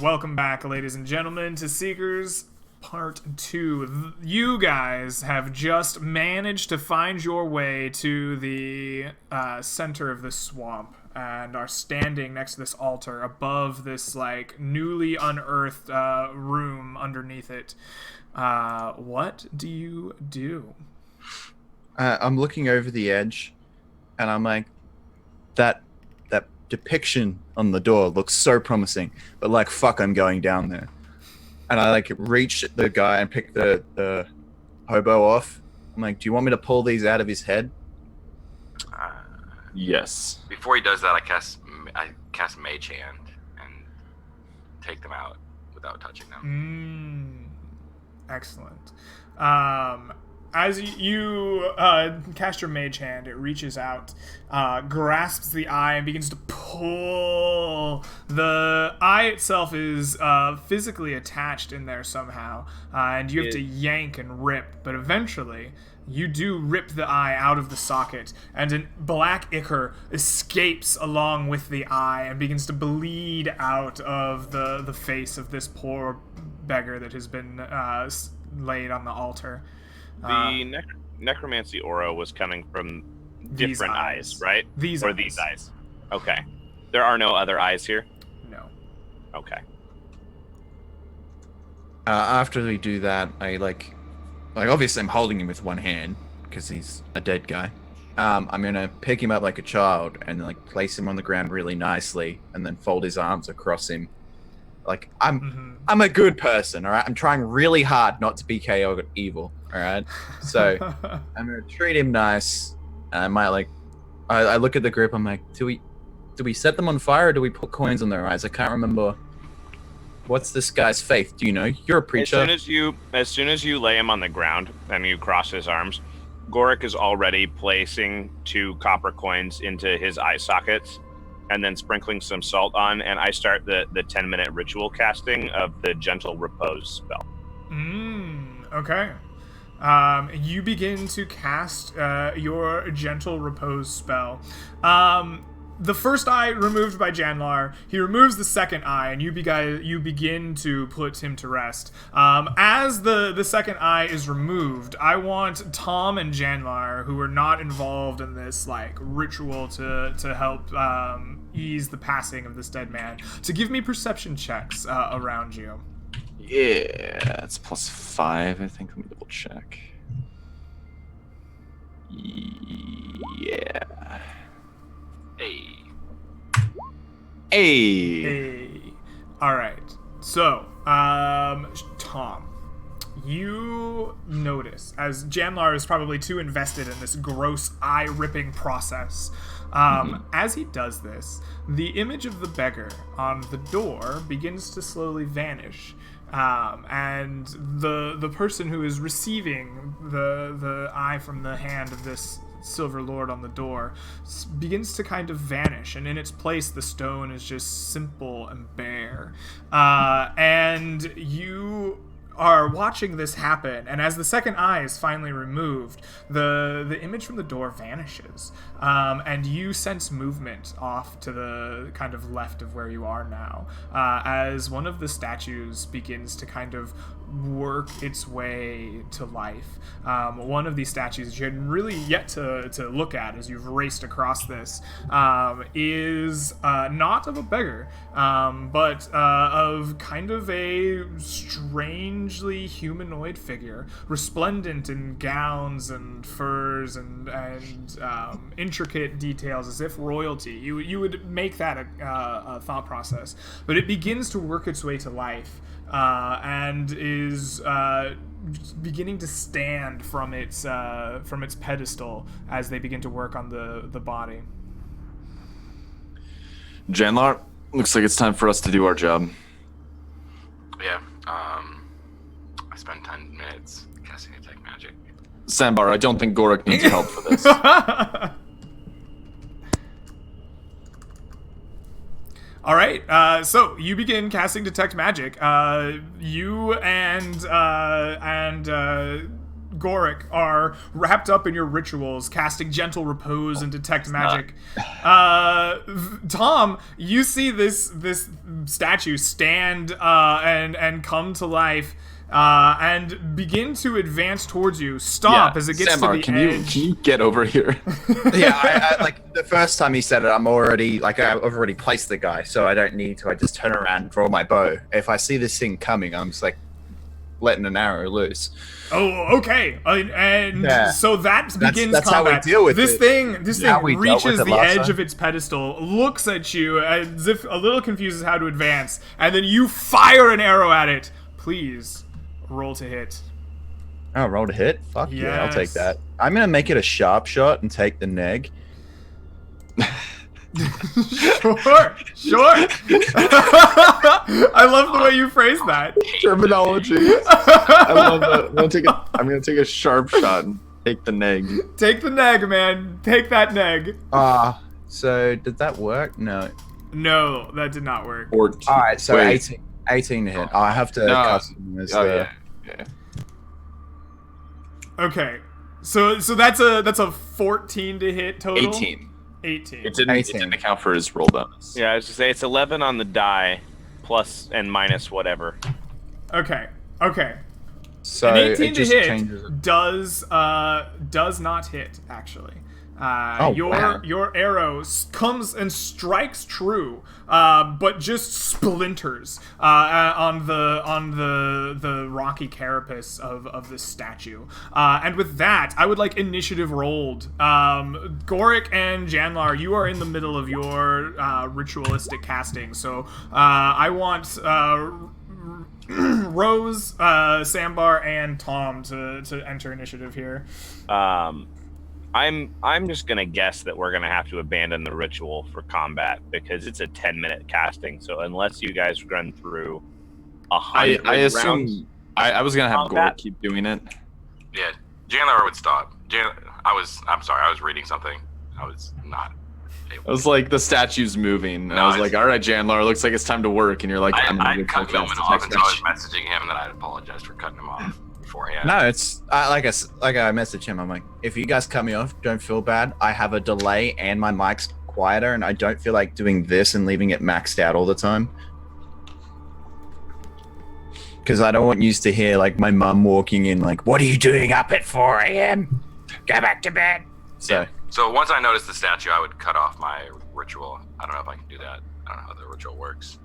Welcome back, ladies and gentlemen, to Seekers Part 2. You guys have just managed to find your way to the center of this swamp and are standing next to this altar above this, like, newly unearthed room underneath it. What do you do? I'm looking over the edge, and I'm like, that depiction on the door looks so promising, but like, fuck, I'm going down there. And I like reach the guy and pick the hobo off. I'm like, do you want me to pull these out of his head? Yes. Before he does that, I cast Mage Hand and take them out without touching them. Excellent. As you cast your Mage Hand, it reaches out, grasps the eye, and begins to pull. The eye itself is physically attached in there somehow, and you have to yank and rip, but eventually you do rip the eye out of the socket, and a black ichor escapes along with the eye and begins to bleed out of the face of this poor beggar that has been laid on the altar. The necromancy aura was coming from different eyes, right? These eyes. Okay. There are no other eyes here? No. Okay. After we do that, I like obviously I'm holding him with one hand because he's a dead guy. I'm gonna pick him up like a child and like place him on the ground really nicely, and then fold his arms across him. Like I'm a good person, all right. I'm trying really hard not to be chaotic evil, all right. So I'm gonna treat him nice. I might I look at the group. I'm like, do we set them on fire or do we put coins on their eyes? I can't remember. What's this guy's faith? Do you know? You're a preacher. As soon as you lay him on the ground and you cross his arms, Gorik is already placing 2 copper coins into his eye sockets, and then sprinkling some salt on, and I start the 10-minute ritual casting of the Gentle Repose spell. Okay. You begin to cast your Gentle Repose spell. The first eye removed by Janlar, he removes the second eye, and you begin to put him to rest. As the second eye is removed, I want Tom and Janlar, who are not involved in this like ritual to help ease the passing of this dead man, to give me perception checks around you. Yeah, it's +5, I think. Let me double check. Yeah. Hey. All right. So, Tom, you notice as Janlar is probably too invested in this gross eye-ripping process. As he does this, the image of the beggar on the door begins to slowly vanish. And the person who is receiving the eye from the hand of this Silver Lord on the door begins to kind of vanish, and in its place the stone is just simple and bare. And you are watching this happen, and as the second eye is finally removed, the image from the door vanishes, and you sense movement off to the kind of left of where you are now, as one of the statues begins to kind of work its way to life. One of these statues you had really yet to look at as you've raced across this is not of a beggar, but of kind of a strangely humanoid figure, resplendent in gowns and furs and intricate details as if royalty. You would make that a thought process, but it begins to work its way to life. And is beginning to stand from its pedestal as they begin to work on the body. Janlar, looks like it's time for us to do our job. Yeah. I spent 10 minutes casting Detect Magic. Sandbar, I don't think Gorik needs your help for this. All right, so you begin casting Detect Magic. You and Goric are wrapped up in your rituals, casting gentle repose and detect magic. Tom, you see this statue stand and come to life. And begin to advance towards you. Stop as it gets Samar, to the edge. Can you get over here? Yeah, I like the first time he said it, I've already placed the guy, so I don't need to. I just turn around and draw my bow. If I see this thing coming, I'm just like letting an arrow loose. Oh, okay. So that begins that's combat. how we deal with this it. thing. This How thing we dealt with reaches it the last edge time. of its pedestal, looks at you as if a little confused as how to advance, and then you fire an arrow at it. Please roll to hit. Oh, roll to hit? Fuck yeah, I'll take Yes. that. I'm gonna make it a sharp shot and take the neg. Sure. I love the way you phrase that. Terminology. I love that. I'm gonna take a sharp shot and take the neg. Take the neg, man. Take that neg. So did that work? No. No, that did not work. Or Alright, so wait. 18 to hit. I have to No. custom as Oh the... yeah. Okay. So that's a 14 to hit total. 18. 18. It didn't 18. account for his roll bonus. Yeah, I was to say it's 11 on the die, plus and minus whatever. Okay. So An 18 it to just hit changes it. does not hit actually. Wow. Your arrow comes and strikes true, but just splinters on the rocky carapace of this statue. And with that, I would like initiative rolled. Goric and Janlar, you are in the middle of your ritualistic casting, so I want Rose, Sambar, and Tom to enter initiative here. I'm just gonna guess that we're gonna have to abandon the ritual for combat because it's a 10-minute casting. So unless you guys run through 100 I rounds, assume I was gonna have Combat? Gore keep doing it. Yeah, Janlar would stop. I'm sorry, I was reading something. I was not able. I was like, the statue's moving. And No, I was it's- like, all right, Janlar, looks like it's time to work. And you're like, I'm gonna I go cut check Millman fast. off, and so I was messaging him that I apologized for cutting him off beforehand. No, it's like I messaged him. I'm like, if you guys cut me off, don't feel bad. I have a delay and my mic's quieter, and I don't feel like doing this and leaving it maxed out all the time. Because I don't want you to hear like my mum walking in, like, "What are you doing up at 4 a.m.? Go back to bed." So So once I noticed the statue, I would cut off my ritual. I don't know if I can do that. I don't know how the ritual works.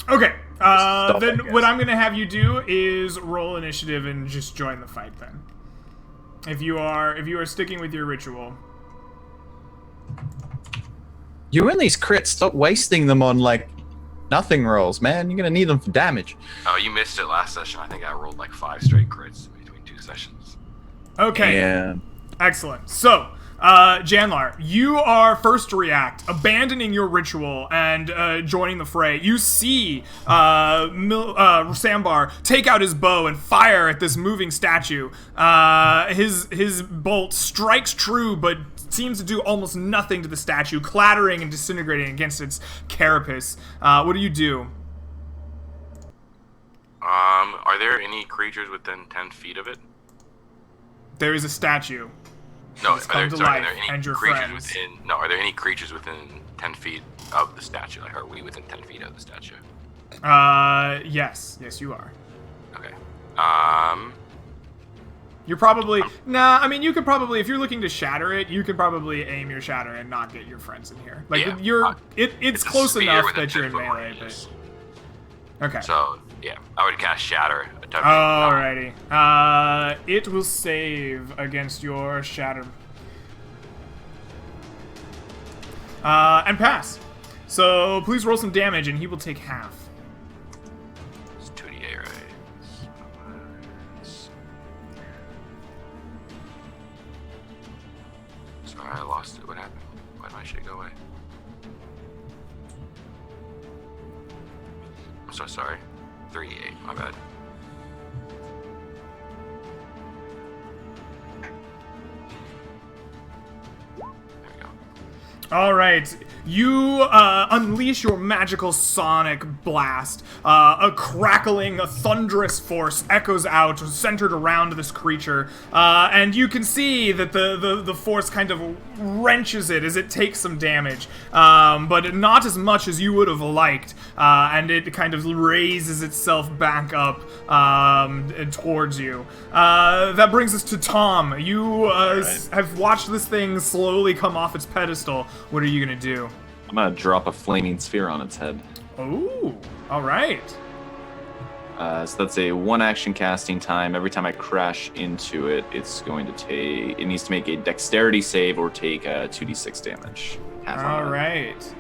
Okay. Stop, I Then guess. what I'm gonna have you do is roll initiative and just join the fight. Then, if you are sticking with your ritual. you win these crits. Stop wasting them on like nothing rolls, man. You're gonna need them for damage. Oh, you missed it last session. I think I rolled like 5 straight crits between 2 sessions. Okay. Yeah. Excellent. So, Janlar, you are first to react, abandoning your ritual and joining the fray. You see Sambar take out his bow and fire at this moving statue. His bolt strikes true, but seems to do almost nothing to the statue, clattering and disintegrating against its carapace. What do you do? Are there any creatures within 10 feet of it? There is a statue. No, It's are there, come to sorry, life, are there any and your creatures friends. within? No, are there any creatures within 10 feet of the statue? Like, are we within 10 feet of the statue? Yes, you are. Okay. You're probably I mean, you could probably, if you're looking to shatter it, you could probably aim your shatter and not get your friends in here. Like Yeah, it's a close sphere enough within that you're in 10 foot melee. radius. But okay. So yeah, I would cast Shatter. Alrighty. It will save against your shatter. And pass. So please roll some damage, and he will take half. It's 2d8, right? Sorry, I lost it. What happened? Why did my shit go away? I'm so sorry. 3d8, my bad. There we go. All right. you unleash your magical sonic blast. A crackling, a thunderous force echoes out, centered around this creature, and you can see that the force kind of wrenches it as it takes some damage, but not as much as you would have liked, and it kind of raises itself back up towards you. That brings us to Tom. You have watched this thing slowly come off its pedestal. What are you gonna do? I'm gonna drop a flaming sphere on its head. Oh, all right. So that's a 1 action casting time. Every time I crash into it, it needs to make a dexterity save or take 2d6 damage. All right.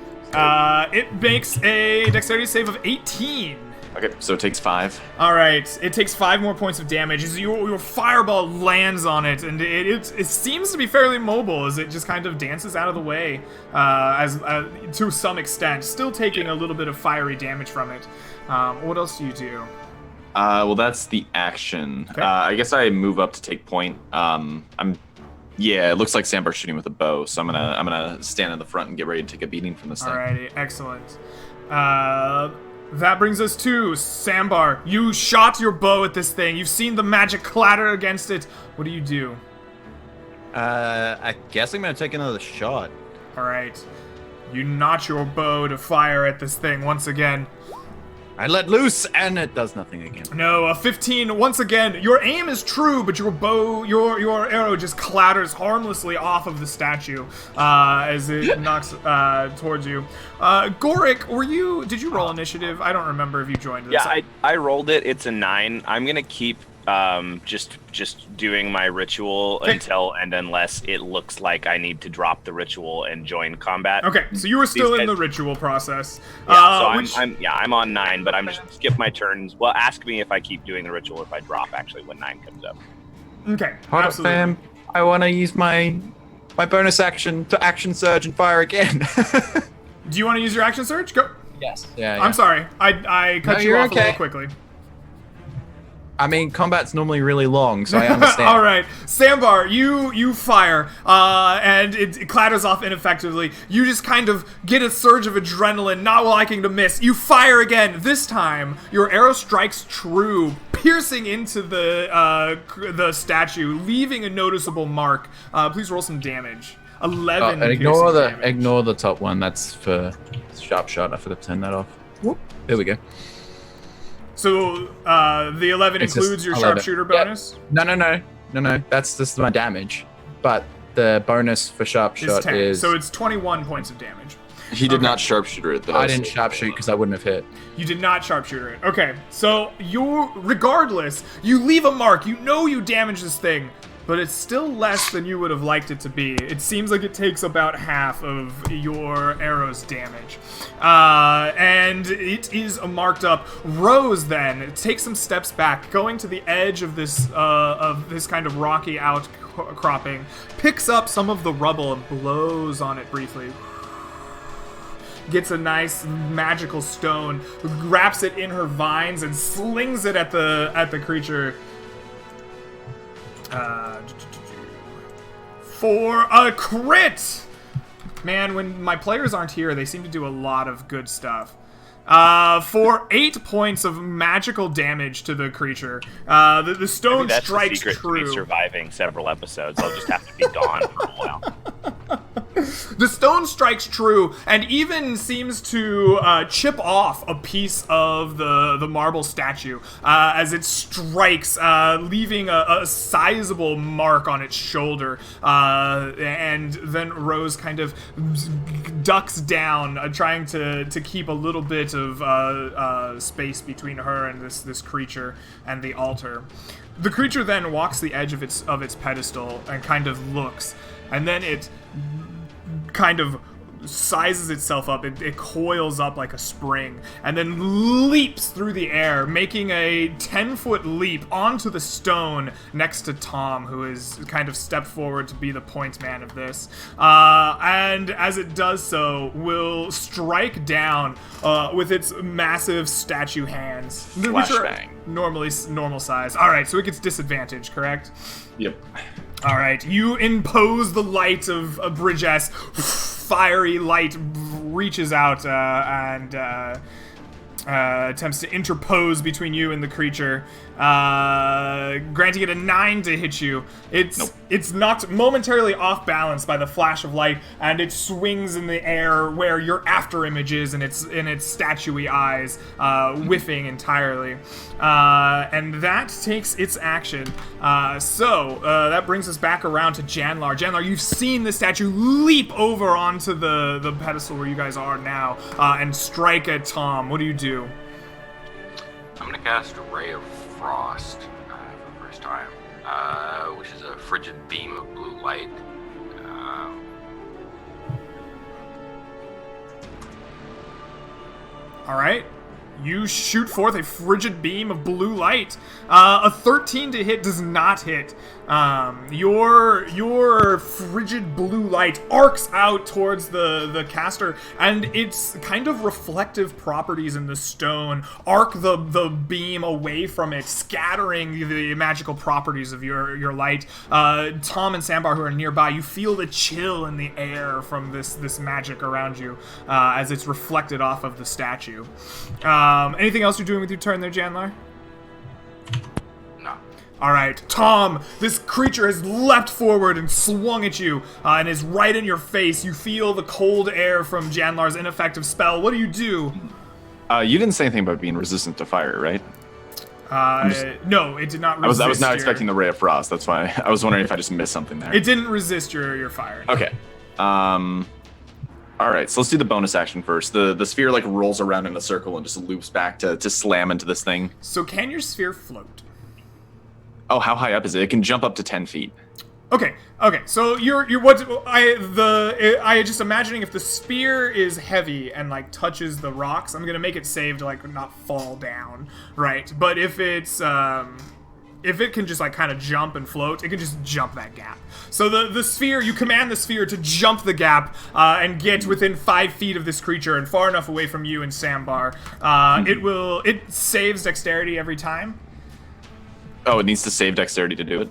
It makes a dexterity save of 18. Okay, so it takes 5. All right, it takes 5 more points of damage as your fireball lands on it, and it seems to be fairly mobile as it just kind of dances out of the way, as to some extent, still taking a little bit of fiery damage from it. What else do you do? Well, that's the action. Okay. I guess I move up to take point. It looks like Sambar's shooting with a bow, so I'm gonna stand in the front and get ready to take a beating from this thing. Alrighty, excellent. That brings us to Sambar. You shot your bow at this thing. You've seen the magic clatter against it. What do you do? I guess I'm gonna take another shot. Alright. You notch your bow to fire at this thing once again. I let loose, and it does nothing again. No, a 15. Once again, your aim is true, but your bow, your arrow just clatters harmlessly off of the statue as it knocks towards you. Gorik, did you roll initiative? I don't remember if you joined this. Yeah, I rolled it. It's a 9. I'm gonna keep just doing my ritual unless it looks like I need to drop the ritual and join combat. Okay, so you were still in the ritual process. Yeah, I'm on 9, but I'm just skip my turns. Well, ask me if I keep doing the ritual if I drop actually when 9 comes up. Okay, Hold absolutely. up, fam. I want to use my bonus action to action surge and fire again. Do you want to use your action surge? Go. Yes. Yeah. I'm sorry, I cut you you're off a little okay. quickly. I mean, combat's normally really long, so I understand. All right, Sambar, you fire, and it clatters off ineffectively. You just kind of get a surge of adrenaline, not liking to miss. You fire again. This time, your arrow strikes true, piercing into the statue, leaving a noticeable mark. Please roll some damage. 11. And damage. ignore the top one. That's for sharp shot. I forgot to turn that off. Whoop. There we go. So the 11 It's includes just your 11. sharpshooter Yep. bonus. No. That's just my damage. But the bonus for sharp Is shot 10. is. So it's 21 points of damage. He did Okay. not sharpshooter it, though. I didn't sharpshoot because I wouldn't have hit. You did not sharpshooter it. Okay, so regardless, you leave a mark. You know you damage this thing, but it's still less than you would have liked it to be. It seems like it takes about half of your arrow's damage. And it is marked up. Rose then takes some steps back, going to the edge of this kind of rocky outcropping, picks up some of the rubble and blows on it briefly. Gets a nice magical stone, wraps it in her vines, and slings it at the creature. For a crit! Man, when my players aren't here, they seem to do a lot of good stuff. For 8 points of magical damage to the creature. The stone That's strikes the secret to me true. surviving several episodes. I'll just have to be gone for a while. The stone strikes true and even seems to chip off a piece of the marble statue as it strikes, leaving a sizable mark on its shoulder. And then Rose kind of ducks down, trying to keep a little bit of space between her and this creature and the altar. The creature then walks the edge of its pedestal and kind of looks, and then it kind of sizes itself up. It coils up like a spring and then leaps through the air, making a 10-foot leap onto the stone next to Tom, who is kind of stepped forward to be the point man of this. And as it does so, will strike down with its massive statue hands, which are Flashbang. normally normal size. All right, so it gets disadvantage, correct? Yep. All right, you impose the light of a Bridges. Fiery light reaches out and attempts to interpose between you and the creature, granting it a 9 to hit you. It's knocked momentarily off balance by the flash of light, and it swings in the air where your after image is in its statuey eyes, whiffing entirely. And that takes its action. So that brings us back around to Janlar. Janlar, you've seen the statue leap over onto the pedestal where you guys are now, and strike at Tom. What do you do? I'm gonna cast Ray of Frost for the first time, which is a frigid beam of blue light. All right. You shoot forth a frigid beam of blue light. A 13 to hit does not hit. Your frigid blue light arcs out towards the caster, and its kind of reflective properties in the stone arc the beam away from it, scattering the magical properties of your light. Tom and Sambar, who are nearby, you feel the chill in the air from this magic around you as it's reflected off of the statue. Anything else you're doing with your turn there, Janlar? No. Alright, Tom, this creature has leapt forward and swung at you, and is right in your face. You feel the cold air from Janlar's ineffective spell. What do you do? You didn't say anything about being resistant to fire, right? No, it did not resist. I was not expecting the Ray of Frost. That's why I was wondering if I just missed something there. It didn't resist your fire. Okay. All right, so let's do the bonus action first. The sphere like rolls around in a circle and just loops back to slam into this thing. So can your sphere float? Oh, how high up is it? It can jump up to 10 feet. Okay. So you're what I just imagining if the spear is heavy and like touches the rocks, I'm gonna make it save to like not fall down, right? But if it's if it can just like kind of jump and float, it can just jump that gap. So the sphere, you command the sphere to jump the gap and get within 5 feet of this creature and far enough away from you and Sambar. It saves dexterity every time. Oh, it needs to save dexterity to do it?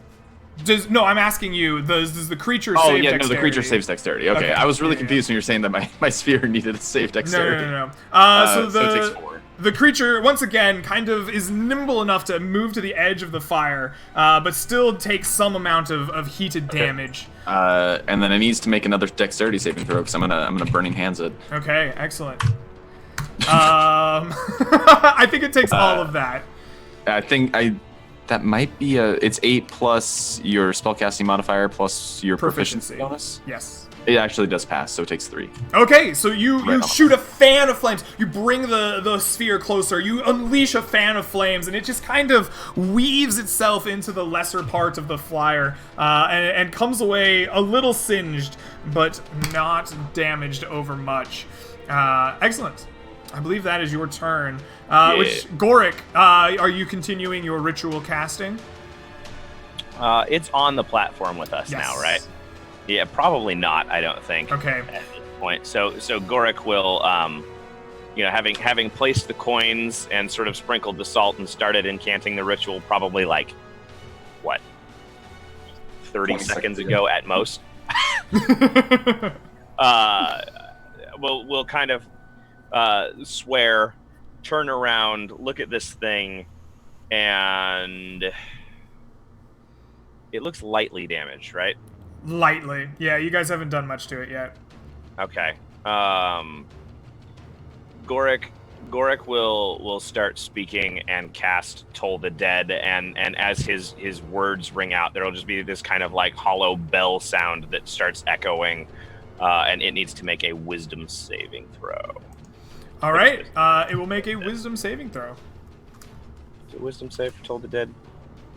No, I'm asking you, does the creature save dexterity? No, the creature saves dexterity. Okay, I was really confused when you were saying that my sphere needed to save dexterity. No. So it takes 4. The creature, once again, kind of is nimble enough to move to the edge of the fire, but still takes some amount of heated damage. And then it needs to make another dexterity saving throw, because I'm gonna Burning Hands it. Okay, excellent. I think it takes all of that. I think that might be it's 8 plus your spellcasting modifier plus your proficiency bonus. Yes. It actually does pass, so it takes 3. Okay, so you shoot a fan of flames. You bring the sphere closer. You unleash a fan of flames, and it just kind of weaves itself into the lesser part of the flyer, and comes away a little singed, but not damaged over much. Excellent. I believe that is your turn. Which, Goric, are you continuing your ritual casting? It's on the platform with us now, right? Yeah, probably not. I don't think. Okay. At this point, so Goric will, having placed the coins and sort of sprinkled the salt and started incanting the ritual, probably like, what, 30 seconds ago at most. We'll kind of swear, turn around, look at this thing, and it looks lightly damaged, right? Lightly. Yeah, you guys haven't done much to it yet. Okay. Goric will start speaking and cast Toll the Dead, and as his words ring out, there'll just be this kind of like hollow bell sound that starts echoing, and it needs to make a wisdom saving throw. All right. It will make a wisdom saving throw. Is it wisdom save for Toll the Dead?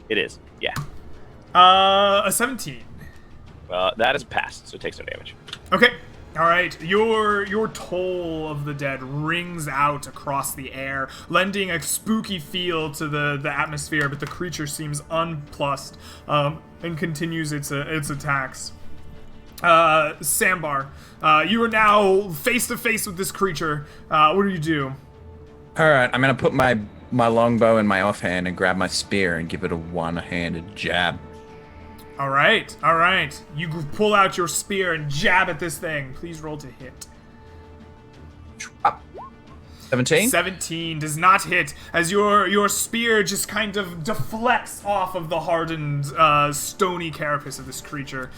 It is. Yeah. A 17. That is passed, so it takes no damage. Okay. All right. Your Toll of the Dead rings out across the air, lending a spooky feel to the atmosphere, but the creature seems unplussed and continues its attacks. Sambar, you are now face to face with this creature. What do you do? All right, I'm gonna put my longbow in my offhand and grab my spear and give it a one-handed jab. All right. You pull out your spear and jab at this thing. Please roll to hit. 17? 17 does not hit as your spear just kind of deflects off of the hardened, stony carapace of this creature.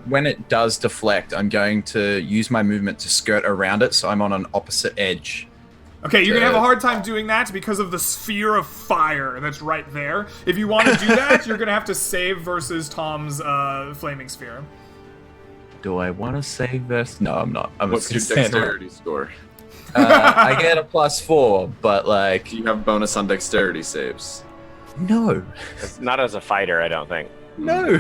When it does deflect, I'm going to use my movement to skirt around it, so I'm on an opposite edge. Okay, you're gonna have a hard time doing that because of the sphere of fire that's right there. If you want to do that, you're gonna have to save versus Tom's flaming sphere. Do I want to save this? No, I'm not. What's your dexterity score? I get a +4, but like... Do you have bonus on dexterity saves? No. It's not as a fighter, I don't think. No.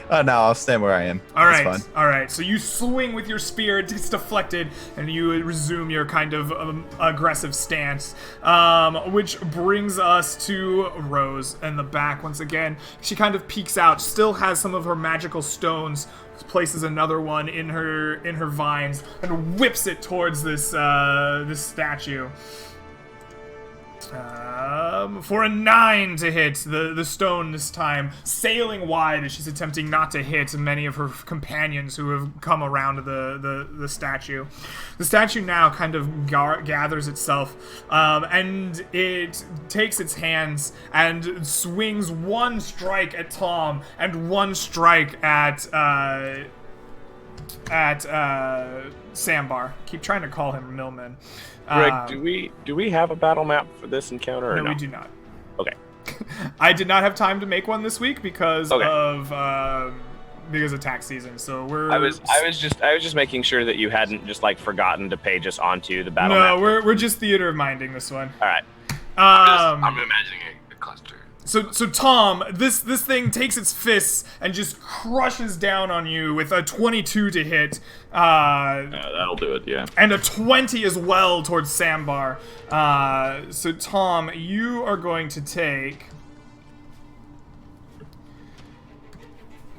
Oh, no, I'll stand where I am. Alright, alright. So you swing with your spear, it gets deflected, and you resume your kind of aggressive stance. Which brings us to Rose in the back once again. She kind of peeks out, still has some of her magical stones, places another one in her vines, and whips it towards this statue. For a 9 to hit, the stone this time sailing wide as she's attempting not to hit many of her companions who have come around the statue. The statue now kind of gathers itself, and it takes its hands and swings one strike at Tom and one strike at Sambar. Keep trying to call him Millman. Greg, do we have a battle map for this encounter? Or no, we do not. Okay. I did not have time to make one this week because Okay. of tax season. So we're. I was just making sure that you hadn't just like forgotten to page us onto the battle map. No, we're just theater of minding this one. All right. I'm imagining a cluster. So Tom, this thing takes its fists and just crushes down on you with a 22 to hit. That'll do it, yeah. And a 20 as well towards Sambar. So Tom, you are going to take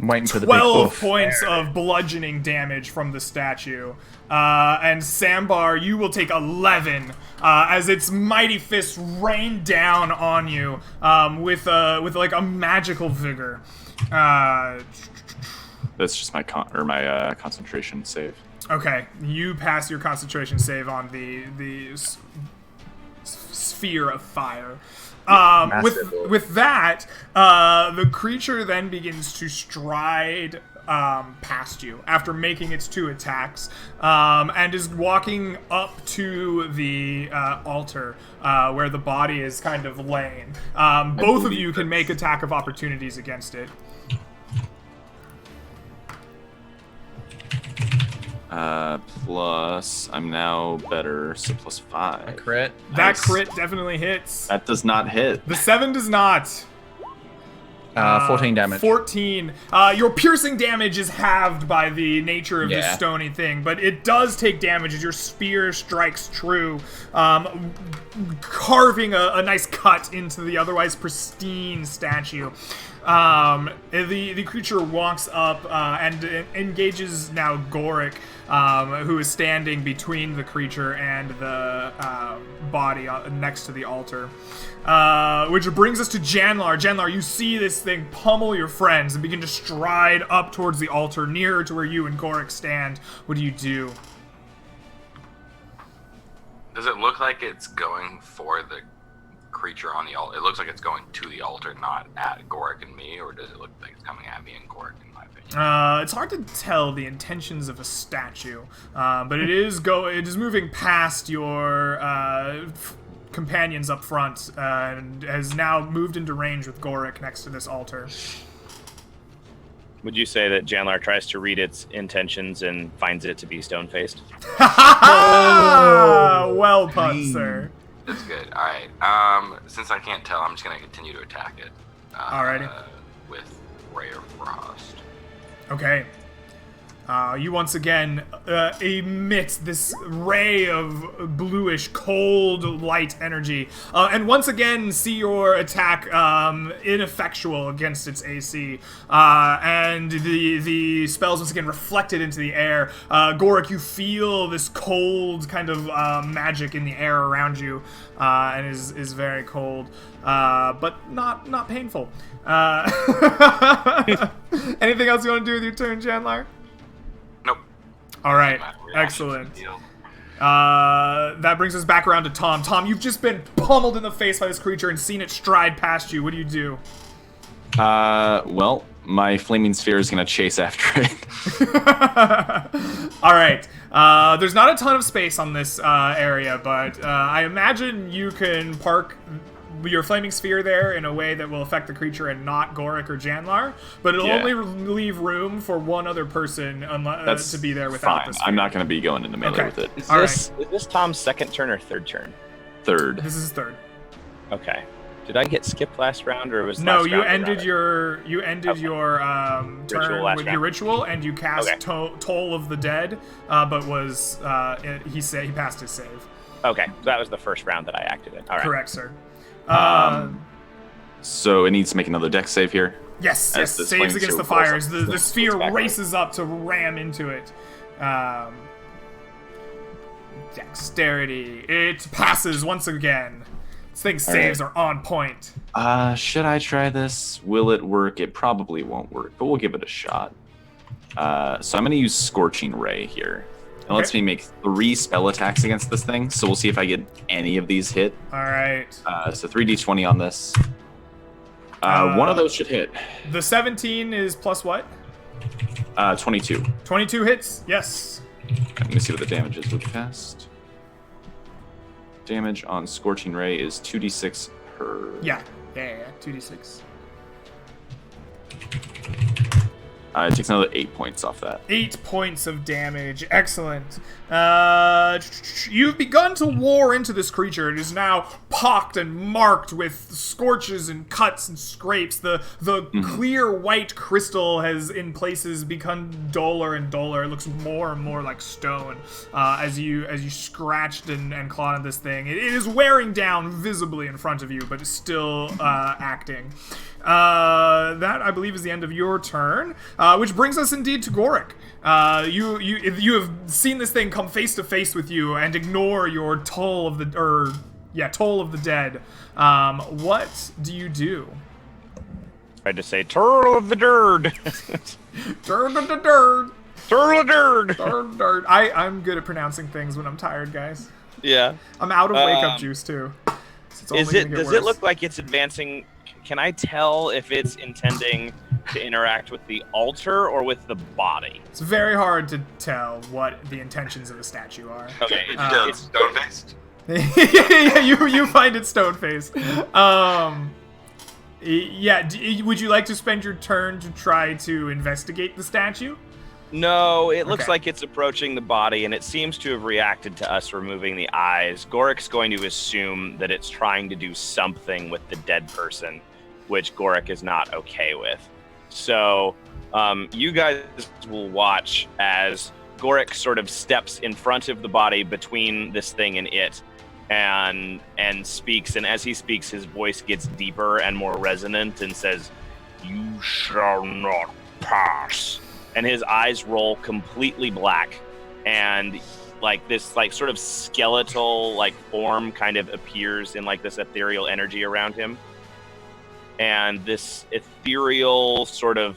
I'm waiting for the big 12 oof. points of bludgeoning damage from the statue. And Sambar, you will take 11 as its mighty fists rain down on you with like a magical vigor. That's just my concentration save. Okay, you pass your concentration save on the sphere of fire. With that, the creature then begins to stride past you after making its 2 attacks, and is walking up to the altar where the body is kind of laying. Both of you can make attack of opportunities against it. Plus, I'm now better, so +5. Crit. That Nice. crit definitely hits. That does not hit. The 7 does not. 14 damage. 14. Your piercing damage is halved by the nature of this Yeah. stony thing, but it does take damage as your spear strikes true, carving a nice cut into the otherwise pristine statue. The creature walks up and engages now Goric, who is standing between the creature and the body next to the altar. Which brings us to Janlar. Janlar, you see this thing pummel your friends and begin to stride up towards the altar, nearer to where you and Goric stand. What do you do? Does it look like it's going for the creature on the altar? It looks like it's going to the altar, not at Goric and me, or does it look like it's coming at me and Goric, in my opinion? It's hard to tell the intentions of a statue, but it is moving past your companions up front, and has now moved into range with Goric next to this altar. Would you say that Janlar tries to read its intentions and finds it to be stone-faced? Well put, sir. That's good. All right. Since I can't tell, I'm just gonna continue to attack it. Alrighty. With Ray of Frost. Okay. You once again emit this ray of bluish, cold, light energy, and once again see your attack ineffectual against its AC, and the spells once again reflected into the air. Goric, you feel this cold kind of magic in the air around you, and is very cold, but not painful. Anything else you want to do with your turn, Janlar? Nope. All right, My reaction excellent. to the deal. That brings us back around to Tom. Tom, you've just been pummeled in the face by this creature and seen it stride past you. What do you do? Well, my flaming sphere is gonna chase after it. All right. There's not a ton of space on this area, but I imagine you can park your flaming sphere there in a way that will affect the creature and not Goric or Janlar, but it'll only leave room for one other person to be there without fine. the sphere. I'm not gonna be going into melee Okay. with it. Is this Tom's second turn or third turn? Third. This is third. Okay. Did I get skipped last round, or was No, last you round ended erratic? your Ritual turn last with your round. ritual, and you cast Okay. Toll of the Dead, but was he passed his save. Okay, so that was the first round that I acted in. All right. Correct, sir. So it needs to make another dex save here. Yes, As yes, the saves flaming against the sphere rolls fires. up. The sphere back races up to ram into it. Dexterity. It passes once again. This thing's saves are on point. Should I try this? Will it work? It probably won't work, but we'll give it a shot. So I'm gonna use Scorching Ray here. It lets me make 3 spell attacks against this thing, so we'll see if I get any of these hit. All right. So 3d20 on this. One of those should hit. The 17 is plus what? 22. 22 hits? Yes. Let me see what the damage is really fast. Damage on Scorching Ray is 2d6 per... Yeah. 2d6. It takes another 8 points off that. 8 points of damage. Excellent. You've begun to war into this creature. It is now pocked and marked with scorches and cuts and scrapes. The clear white crystal has, in places, become duller and duller. It looks more and more like stone as you scratched and clawed at this thing. It is wearing down visibly in front of you, but it's still acting. That, I believe, is the end of your turn, which brings us indeed to Goric. You have seen this thing come face to face with you and ignore your toll of the dead. What do you do? I just say turtle of the dirt. Turd. Turtle of dirt. Dirt. I'm good at pronouncing things when I'm tired, guys. Yeah. I'm out of wake up juice too. So it's only gonna get Does worse. it look like it's advancing? Can I tell if it's intending to interact with the altar or with the body? It's very hard to tell what the intentions of a statue are. Okay. It's stone faced. Yeah, you find it stone faced. Would you like to spend your turn to try to investigate the statue? No, it looks Okay. like it's approaching the body, and it seems to have reacted to us removing the eyes. Gorik's going to assume that it's trying to do something with the dead person, which Gorik is not okay with. So, you guys will watch as Gorik sort of steps in front of the body between this thing and it, and speaks. And as he speaks, his voice gets deeper and more resonant, and says, "You shall not pass." And his eyes roll completely black, and this sort of skeletal form kind of appears in this ethereal energy around him, and this ethereal sort of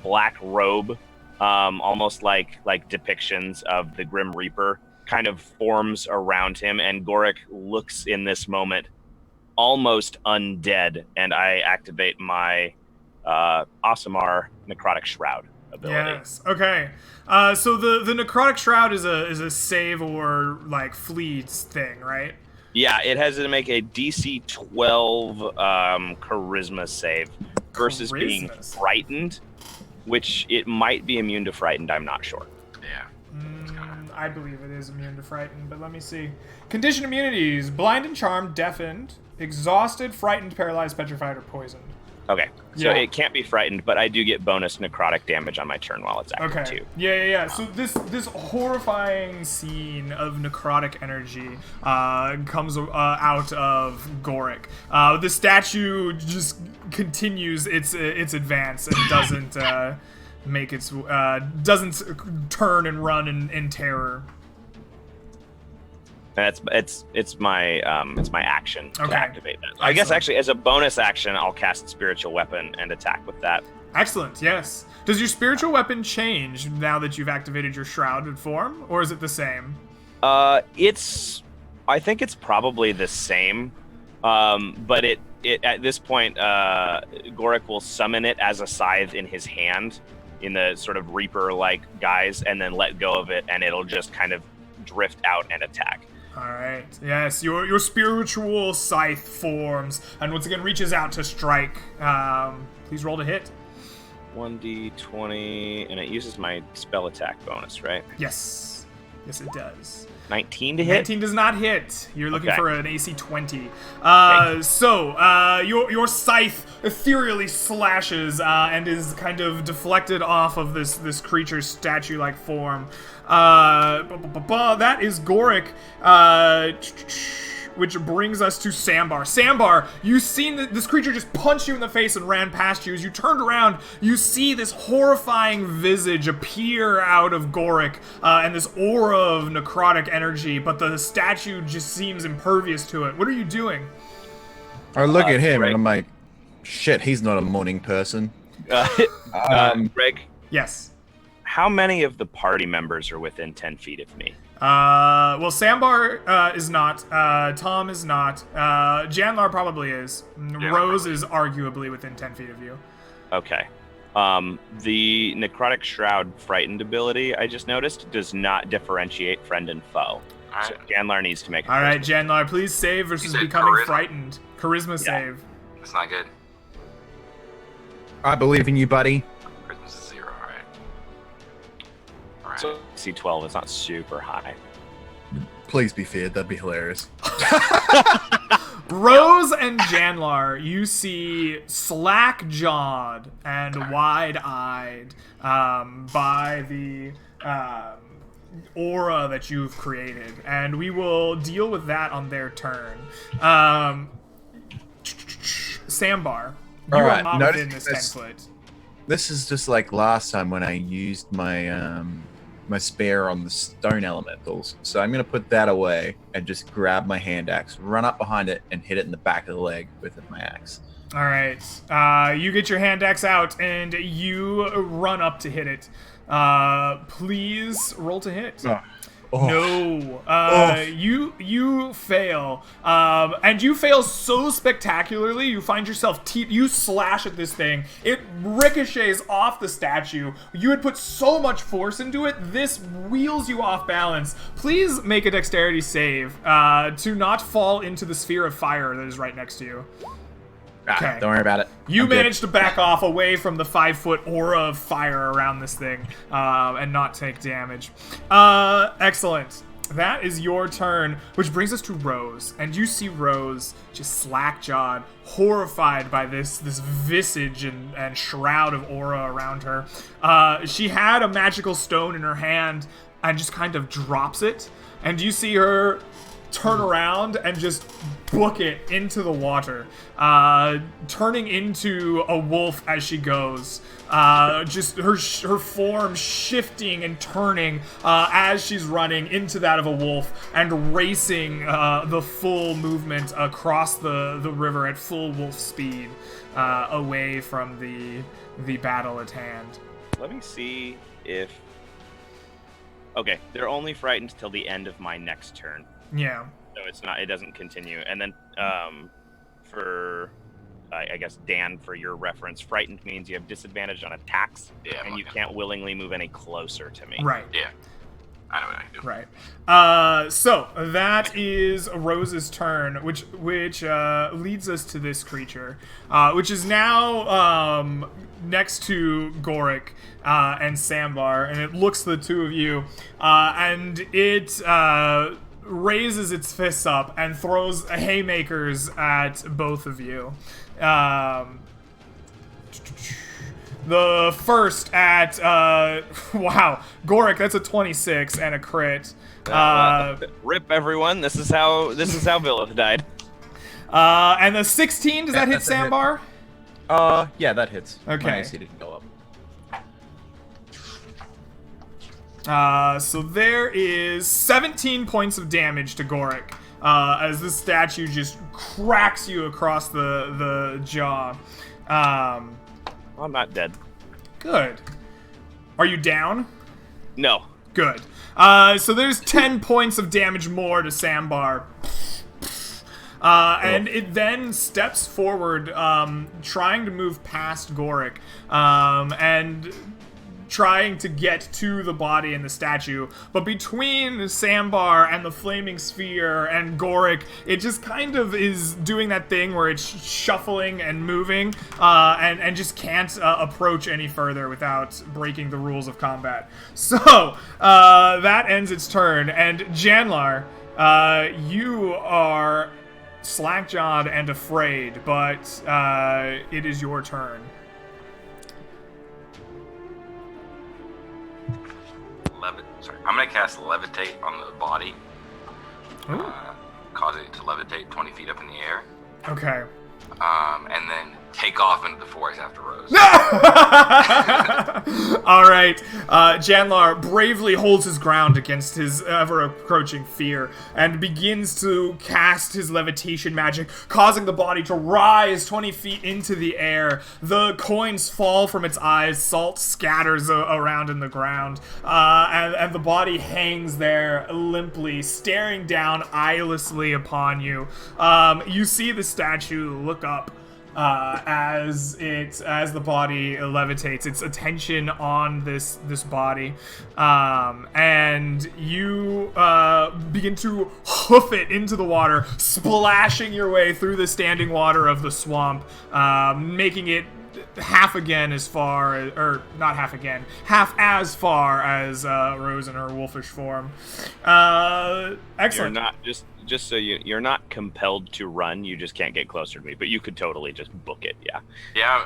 black robe, almost like depictions of the Grim Reaper, kind of forms around him, and Gorik looks in this moment almost undead, and I activate my Aasimar Necrotic Shroud ability. Yes. Okay. So the necrotic shroud is a save or fleet thing, right? Yeah, it has to make a DC 12 charisma save versus being Charisma. frightened, which it might be immune to frightened. I'm not sure. Yeah. I believe it is immune to frightened, but let me see. Condition immunities: blind and charmed, deafened, exhausted, frightened, paralyzed, petrified, or poisoned. Okay, so Yeah. it can't be frightened, but I do get bonus necrotic damage on my turn while it's active Okay. too. Yeah. So this horrifying scene of necrotic energy comes out of Goric. The statue just continues its advance and doesn't doesn't turn and run in terror. And it's my action Okay. to activate that. I guess Excellent. actually as a bonus action, I'll cast Spiritual Weapon and attack with that. Excellent, yes. Does your spiritual weapon change now that you've activated your shrouded form, or is it the same? I think it's probably the same, but it at this point, Goric will summon it as a scythe in his hand, in the sort of Reaper-like guise, and then let go of it, and it'll just kind of drift out and attack. All right. Yes, your spiritual scythe forms, and once again reaches out to strike. Please roll to hit. 1d20, and it uses my spell attack bonus, right? Yes. Yes, it does. 19 to hit? 19 does not hit. You're looking Okay. for an AC 20. Your scythe ethereally slashes and is kind of deflected off of this creature's statue-like form. That is Goric. Which brings us to Sambar. Sambar, you've seen this creature just punch you in the face and ran past you. As you turned around, you see this horrifying visage appear out of Goric, and this aura of necrotic energy, but the statue just seems impervious to it. What are you doing? I look at him Greg. and I'm like, shit, he's not a morning person. Greg, Yes. how many of the party members are within 10 feet of me? Well, Sambar is not. Tom is not. Janlar probably is. Rose is arguably within 10 feet of you. Okay. The Necrotic Shroud Frightened ability, I just noticed, does not differentiate friend and foe. Alright. So Janlar needs to make a All right, charisma. Janlar, please save versus You said becoming charisma? frightened. Charisma save. It's not good. I believe in you, buddy. Charisma's 0, alright. Alright. So C12 is not super high. Please be feared. That'd be hilarious. Rose and Janlar, you see slack-jawed and wide-eyed by the aura that you've created, and we will deal with that on their turn. Sambar, you All are right, not notice within this 10 this- foot. This is just like last time when I used my my spear on the stone elementals. So I'm gonna put that away and just grab my hand axe, run up behind it, and hit it in the back of the leg with my axe. All right, you get your hand axe out and you run up to hit it. Please roll to hit. Oh. No, you fail, and you fail so spectacularly. You find yourself you slash at this thing. It ricochets off the statue. You had put so much force into it. This wheels you off balance. Please make a dexterity save to not fall into the sphere of fire that is right next to you. Okay. Don't worry about it. You I'm good. managed to back off away from the 5-foot aura of fire around this thing and not take damage. Excellent. That is your turn, which brings us to Rose. And you see Rose just slack-jawed, horrified by this visage and shroud of aura around her. She had a magical stone in her hand and just kind of drops it. And you see her turn around and just book it into the water, turning into a wolf as she goes. Just her form shifting and turning as she's running into that of a wolf and racing the full movement across the river at full wolf speed away from the battle at hand. Let me see if... Okay, they're only frightened till the end of my next turn. Yeah. So it doesn't continue. And then for, I guess, Dan, for your reference, frightened means you have disadvantage on attacks, Yeah, I'm and you looking. can't willingly move any closer to me. Right. Yeah. I know what I do. Right. So that is Rose's turn, which leads us to this creature, which is now next to Goric and Sambar, and it looks at the two of you, and it raises its fists up and throws haymakers at both of you. The first at wow, Goric, that's a 26 and a crit. Rip, everyone! This is how Villith died. And the 16, does that hit That's a hit. Sambar? Yeah, that hits. Okay. My AC didn't go up. So there is 17 points of damage to Goric as this statue just cracks you across the jaw. I'm not dead. Good. Are you down? No. Good. So there's 10 points of damage more to Sambar. And it then steps forward, trying to move past Goric, and trying to get to the body and the statue. But between Sambar and the flaming sphere and Goric, it just kind of is doing that thing where it's shuffling and moving, and just can't approach any further without breaking the rules of combat. So, that ends its turn, and Janlar, you are slack-jawed and afraid, but it is your turn. I'm gonna cast Levitate on the body, Ooh. cause it to levitate 20 feet up in the air, Okay. and then take off into the forest after Rose. All right. Janlar bravely holds his ground against his ever-approaching fear and begins to cast his levitation magic, causing the body to rise 20 feet into the air. The coins fall from its eyes, salt scatters around in the ground, and the body hangs there limply, staring down eyelessly upon you. You see the statue look up as the body levitates, its attention on this body, and you begin to hoof it into the water, splashing your way through the standing water of the swamp, making it half as far as Rose in her wolfish form. Excellent. You're not just so you're not compelled to run. You just can't get closer to me, but you could totally just book it. Yeah. Yeah,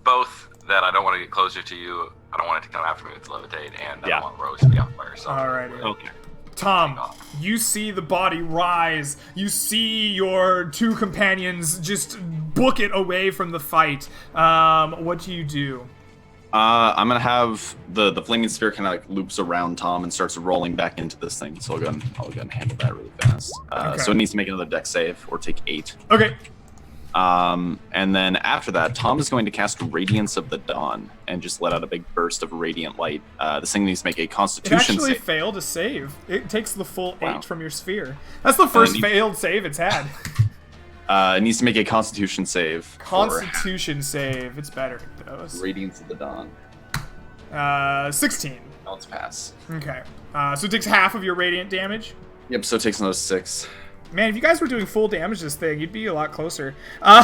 both that I don't want to get closer to you. I don't want it to come after me with levitate, and I don't want Rose to be on fire. So Alrighty. Okay. Tom, you see the body rise. You see your two companions just book it away from the fight. What do you do? I'm gonna have the flaming sphere kind of like loops around Tom and starts rolling back into this thing. So I'll go and handle that really fast. Okay. So it needs to make another dex save or take 8. Okay. And then after that, Tom is going to cast Radiance of the Dawn and just let out a big burst of radiant light. This thing needs to make a It Constitution actually save. failed a save. It takes the full 8 Wow. from your sphere. That's the first you- failed save it's had. It needs to make a Constitution save. for Constitution save. It's better than those. Radiance of the Dawn. 16. Oh, it's pass. Okay. So it takes half of your radiant damage. Yep. So it takes another 6. Man, if you guys were doing full damage this thing, you'd be a lot closer. All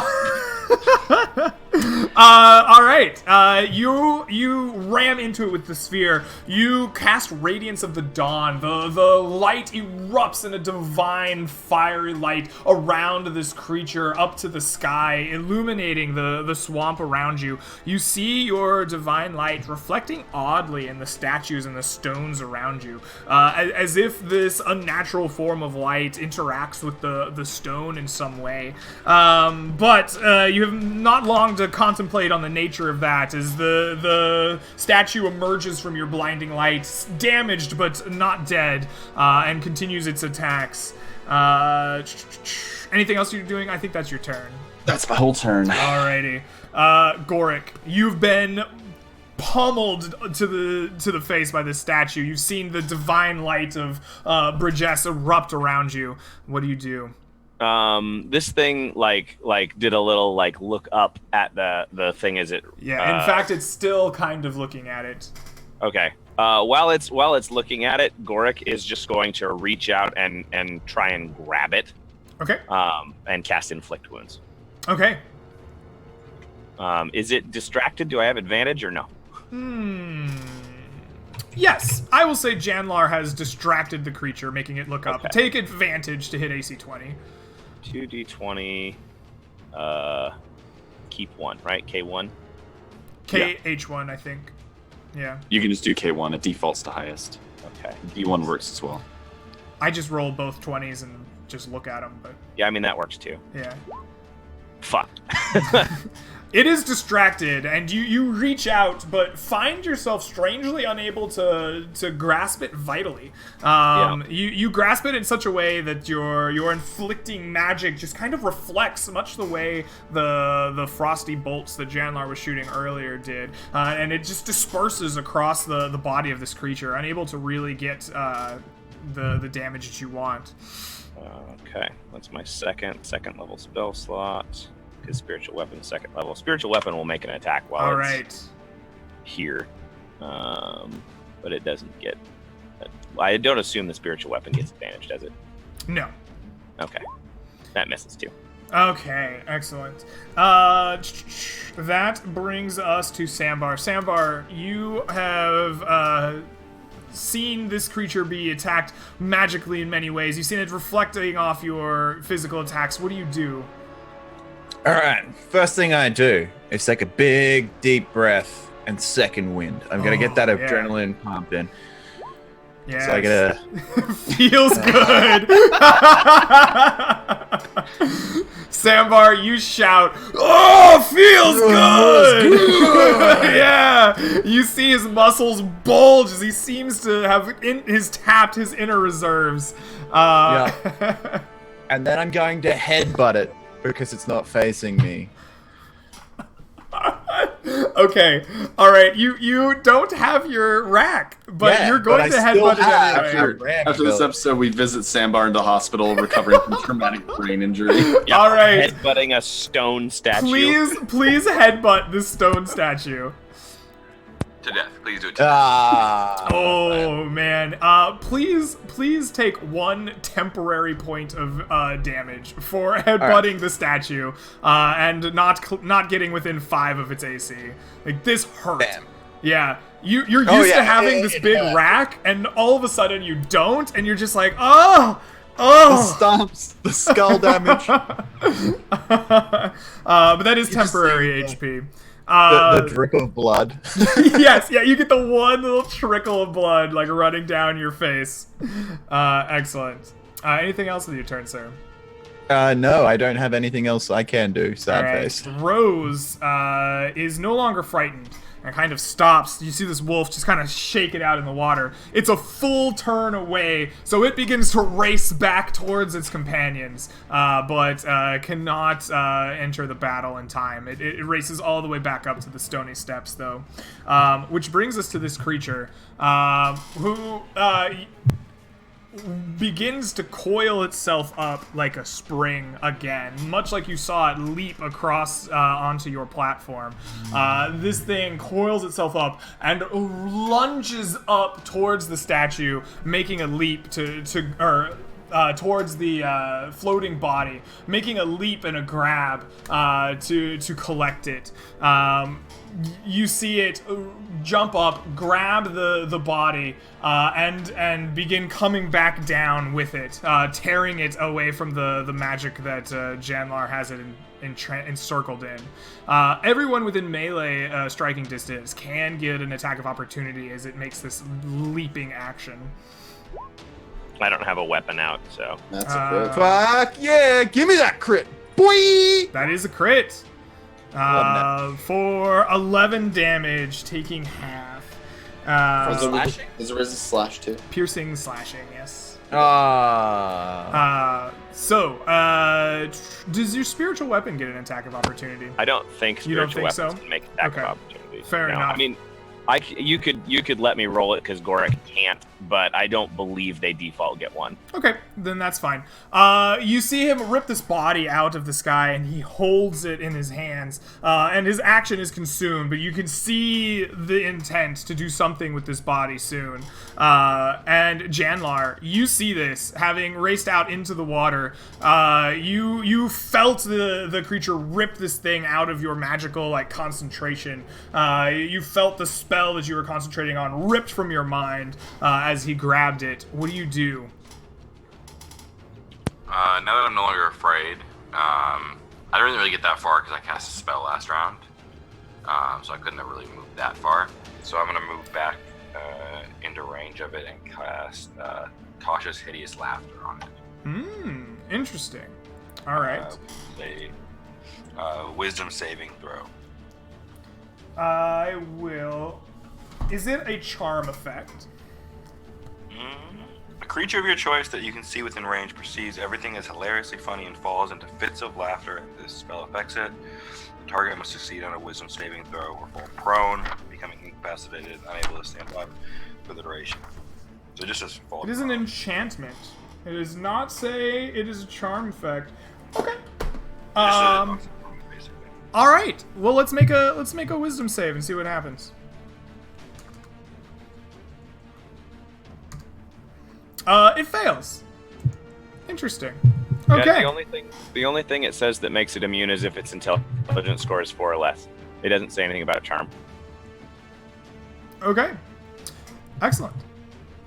right. You ram into it with the sphere. You cast Radiance of the Dawn. The light erupts in a divine fiery light around this creature up to the sky, illuminating the swamp around you. You see your divine light reflecting oddly in the statues and the stones around you, as if this unnatural form of light interacts with the stone in some way. But you have not long to contemplate on the nature of that, as the statue emerges from your blinding light, damaged but not dead, and continues its attacks. Anything else you're doing? I think that's your turn. That's my whole turn. Alrighty. Goric, you've been pummeled to the face by this statue. You've seen the divine light of Bridges erupt around you. What do you do? This thing like did a little look up at the thing as it. Yeah, in fact, it's still kind of looking at it. Okay. While it's looking at it, Goric is just going to reach out and try and grab it. Okay. And cast Inflict Wounds. Okay. Is it distracted? Do I have advantage or no? Yes, I will say Janlar has distracted the creature, making it look up. Okay. Take advantage to hit AC 20. 2d20. Keep 1, right? K1. KH1, I think. Yeah. You can just do K1. It defaults to highest. Okay. D1 works as well. I just roll both 20s and just look at them, but Yeah, I mean that works too. yeah. Fuck. It is distracted, and you reach out, but find yourself strangely unable to grasp it vitally. You grasp it in such a way that your inflicting magic just kind of reflects, much the way the frosty bolts that Janlar was shooting earlier did, and it just disperses across the body of this creature, unable to really get the damage that you want. Okay, that's my second level spell slot. His spiritual weapon, second level. Spiritual weapon will make an attack while it's here, but it doesn't get. I don't assume the spiritual weapon gets advantage, does it? No. Okay, that misses too. Okay, excellent. That brings us to Sambar. Sambar, you have seen this creature be attacked magically in many ways. You've seen it reflecting off your physical attacks. What do you do? All right, first thing I do is take a big, deep breath and second wind. I'm gonna get that adrenaline pumped in. Yeah, So I get a... feels good. Sambar, you shout, "Oh, feels good!" Yeah, you see his muscles bulge as he seems to have tapped his inner reserves. Yeah. And then I'm going to headbutt it because it's not facing me. Okay, all right. You don't have your rack, but you're going to headbutt it anyway. After this episode, we visit Sambar in the hospital, recovering from traumatic brain injury. Yeah, all right. Headbutting a stone statue. Please headbutt this stone statue. To death. Please do it to death. Oh man. Please take 1 temporary point of damage for headbutting the statue, and not getting within 5 of its AC. Like, this hurt. Bam. Yeah. You're used to having this big rack, and all of a sudden you don't, and you're just like, oh. The stomps, the skull damage. But that is temporary HP. The drip of blood. Yes, yeah, you get the one little trickle of blood, like, running down your face. Excellent. Anything else with your turn, sir? No, I don't have anything else I can do, sad All right. face. Rose is no longer frightened and kind of stops. You see this wolf just kind of shake it out in the water. It's a full turn away, so it begins to race back towards its companions, but cannot enter the battle in time. It races all the way back up to the stony steps, though. Which brings us to this creature, who begins to coil itself up like a spring again, much like you saw it leap across onto your platform. This thing coils itself up and lunges up towards the statue, making a leap towards the floating body, making a leap and a grab to collect it. You see it jump up, grab the body, and begin coming back down with it, tearing it away from the magic that Janlar has it encircled in. Everyone within melee striking distance can get an attack of opportunity as it makes this leaping action. I don't have a weapon out, so. That's a crit. Fuck yeah! Give me that crit, boy! That is a crit. For 11 damage, taking half. Does it resist slash too? Piercing, slashing, yes. Does your spiritual weapon get an attack of opportunity? I don't think You don't spiritual think weapons so? can make attack Okay. of opportunity. Fair No, enough. I mean, you could let me roll it because Gorak can't, but I don't believe they default get one. Okay, then that's fine. You see him rip this body out of the sky, and he holds it in his hands, and his action is consumed, but you can see the intent to do something with this body soon. And Janlar, you see this, having raced out into the water. You felt the creature rip this thing out of your magical, like, concentration. You felt the spell that you were concentrating on ripped from your mind as he grabbed it. What do you do? Now that I'm no longer afraid, I didn't really get that far because I cast a spell last round, so I couldn't have really moved that far. So I'm gonna move back into range of it and cast Cautious Hideous Laughter on it. Interesting. All right. Say Wisdom saving throw. I will. Is it a charm effect? A creature of your choice that you can see within range perceives everything as hilariously funny and falls into fits of laughter if this spell affects it. The target must succeed on a wisdom saving throw or fall prone, becoming incapacitated, unable to stand up for the duration. So it just says fall. It is an enchantment. It does not say it is a charm effect. Okay. Basically. All right. Well, let's make a wisdom save and see what happens. It fails. Interesting. Okay. Yeah, the only thing it says that makes it immune is if its intelligence score is 4 or less. It doesn't say anything about charm. Okay. Excellent.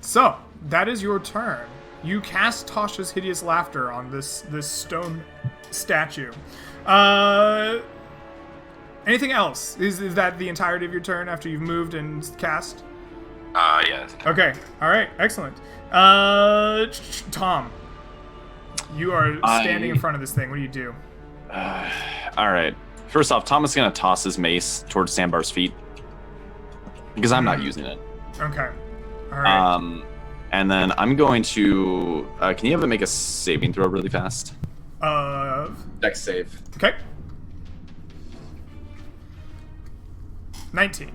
So, that is your turn. You cast Tasha's Hideous Laughter on this stone statue. Anything else? Is that the entirety of your turn after you've moved and cast? Yeah. Okay. All right. Excellent. Tom, you are standing in front of this thing. What do you do? All right. First off, Tom is going to toss his mace towards Sandbar's feet because I'm not using it. Okay. All right. And then I'm going to. Can you have it make a saving throw really fast? Dex save. Okay. 19.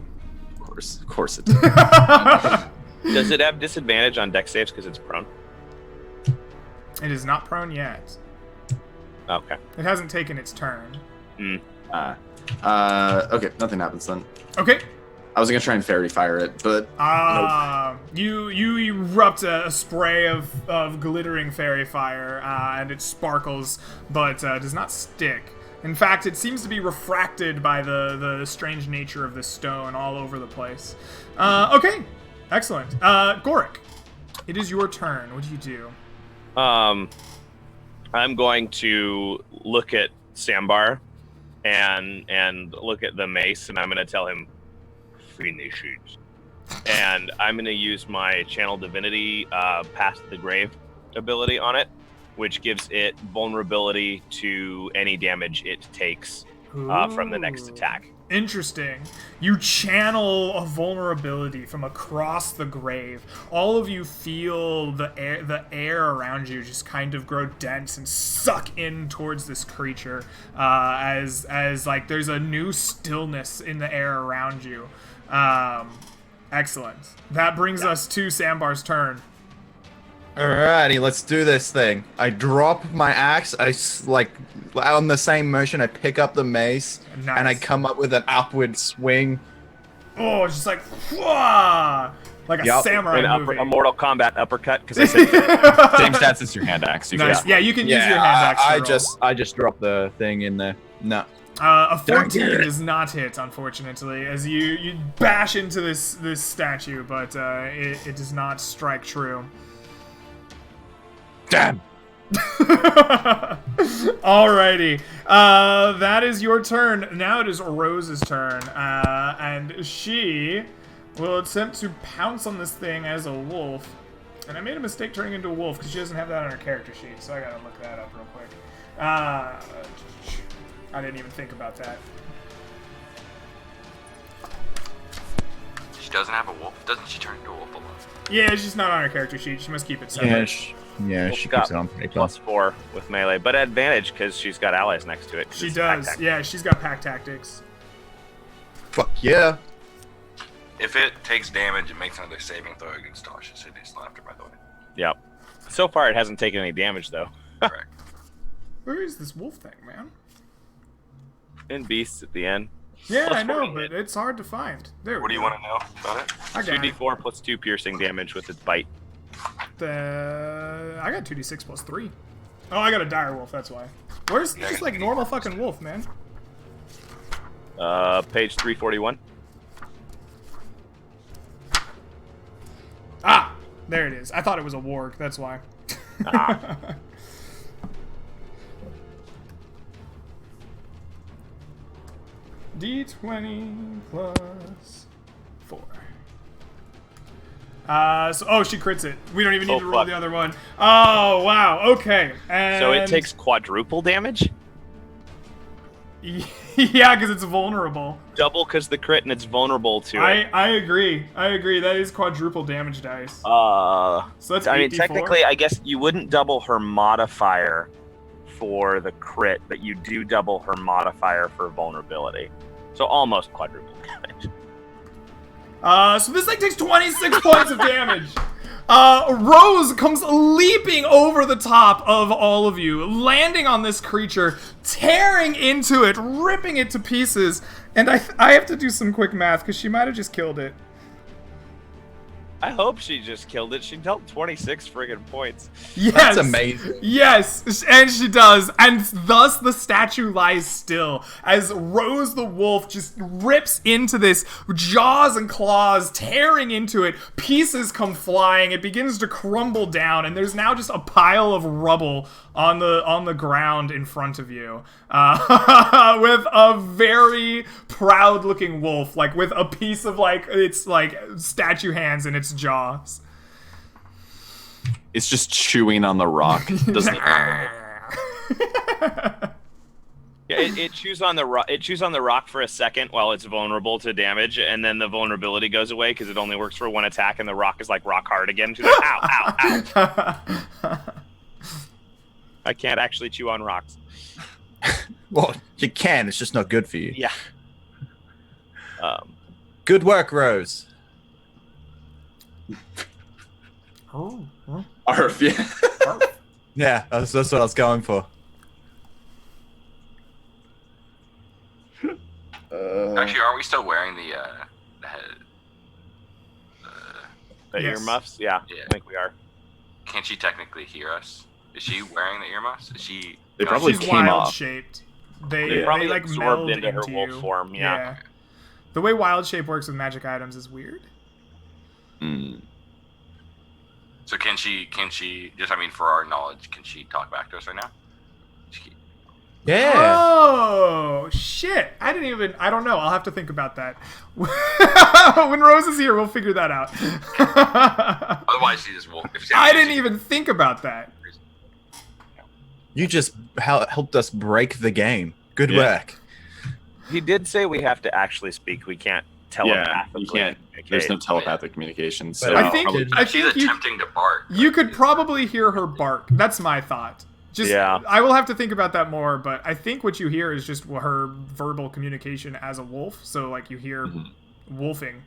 Of course it does. Does it have disadvantage on dex saves because it's prone? It is not prone yet. Okay. It hasn't taken its turn. Okay, nothing happens then. Okay. I was gonna try and fairy fire it, but You erupt a spray of glittering fairy fire, and it sparkles, but does not stick. In fact, it seems to be refracted by the strange nature of this stone all over the place. Okay, excellent. Goric, it is your turn. What do you do? I'm going to look at Sambar and look at the mace, and I'm going to tell him, finish it. And I'm going to use my Channel Divinity Past the Grave ability on it, which gives it vulnerability to any damage it takes from the next attack. Interesting. You channel a vulnerability from across the grave. All of you feel the air around you just kind of grow dense and suck in towards this creature, as like there's a new stillness in the air around you. Excellent. That brings us to Sambar's turn. Alrighty, let's do this thing. I drop my axe. On the same motion, I pick up the mace, Nice. and I come up with an upward swing. Oh, it's just like, whoa, like a Yup. samurai movie. A Mortal Kombat uppercut, because I said same stats as your hand axe. You can- Nice. Yeah, you can use your hand axe. I just dropped the thing in there. No. A 14 does not hit, unfortunately, as you bash into this statue, but it does not strike true. Damn. Alrighty, that is your turn. Now it is Rose's turn, and she will attempt to pounce on this thing as a wolf. And I made a mistake turning into a wolf because she doesn't have that on her character sheet, so I gotta look that up real quick. I didn't even think about that. She doesn't have a wolf. Doesn't she turn into a wolf a lot? Yeah, she's not on her character sheet. She must keep it separate. She keeps it on paper. +4 with melee, but advantage because she's got allies next to it. She does. Yeah, she's got pack tactics. Fuck yeah. If it takes damage, it makes another saving throw against Tasha's Hideous Laughter, by the way. Yep. So far, it hasn't taken any damage though. Correct. Where is this wolf thing, man? In beasts at the end. Yeah, Plus I know, 4 but it's hard to find. There. What do you want to know about it? I got it. 2d4 plus 2 piercing damage with its bite. I got 2d6 plus 3. Oh, I got a dire wolf. That's why. Where's just like normal fucking wolf, man? Page 341. Ah, there it is. I thought it was a warg. That's why. Ah. D20 plus 4. She crits it. We don't even need to roll fuck. the other one. Oh, wow. Okay. And So it takes quadruple damage? Yeah, because it's vulnerable. Double because the crit and it's vulnerable to it. I agree. That is quadruple damage dice. So that's I mean, 8d4? technically, I guess you wouldn't double her modifier for the crit, but you do double her modifier for vulnerability. So almost quadruple damage. So this thing takes 26 points of damage. Rose comes leaping over the top of all of you, landing on this creature, tearing into it, ripping it to pieces. And I have to do some quick math because she might have just killed it. I hope she just killed it. She dealt 26 friggin' points. Yes. That's amazing. Yes, and she does. And thus the statue lies still as Rose the wolf just rips into this, jaws and claws tearing into it. Pieces come flying. It begins to crumble down, and there's now just a pile of rubble on the ground in front of you, with a very proud looking wolf, like with a piece of its statue hands in its jaws. It's just chewing on the rock. Doesn't Yeah, it chews on the rock. It chews on the rock for a second while it's vulnerable to damage, and then the vulnerability goes away because it only works for one attack, and the rock is like rock hard again. She's like, ow, ow, ow. I can't actually chew on rocks. Well, you can. It's just not good for you. Yeah. Good work, Rose. Arf, yeah. Yeah, that's what I was going for. Actually, are we still wearing the head? The Yes. earmuffs? Yeah, Yeah. I think we are. Can't she technically hear us? Is she wearing the earmuffs? Is she? They probably She's came wild off. shaped. They They probably like absorbed meld into her wolf you. form, yeah. The way wild shape works with magic items is weird. Mm. So can she? Just, I mean, for our knowledge, can she talk back to us right now? Yeah. Oh shit! I don't know. I'll have to think about that. When Rose is here, we'll figure that out. Otherwise, she just won't. I didn't even think about that. You just helped us break the game. Good Yeah. work. He did say we have to actually speak. We can't telepathically. You can't. There's no telepathic communication. So I think She's attempting to bark. you could probably hear her bark. That's my thought. Just, Yeah. I will have to think about that more, but I think what you hear is just her verbal communication as a wolf. So, like, you hear wolfing.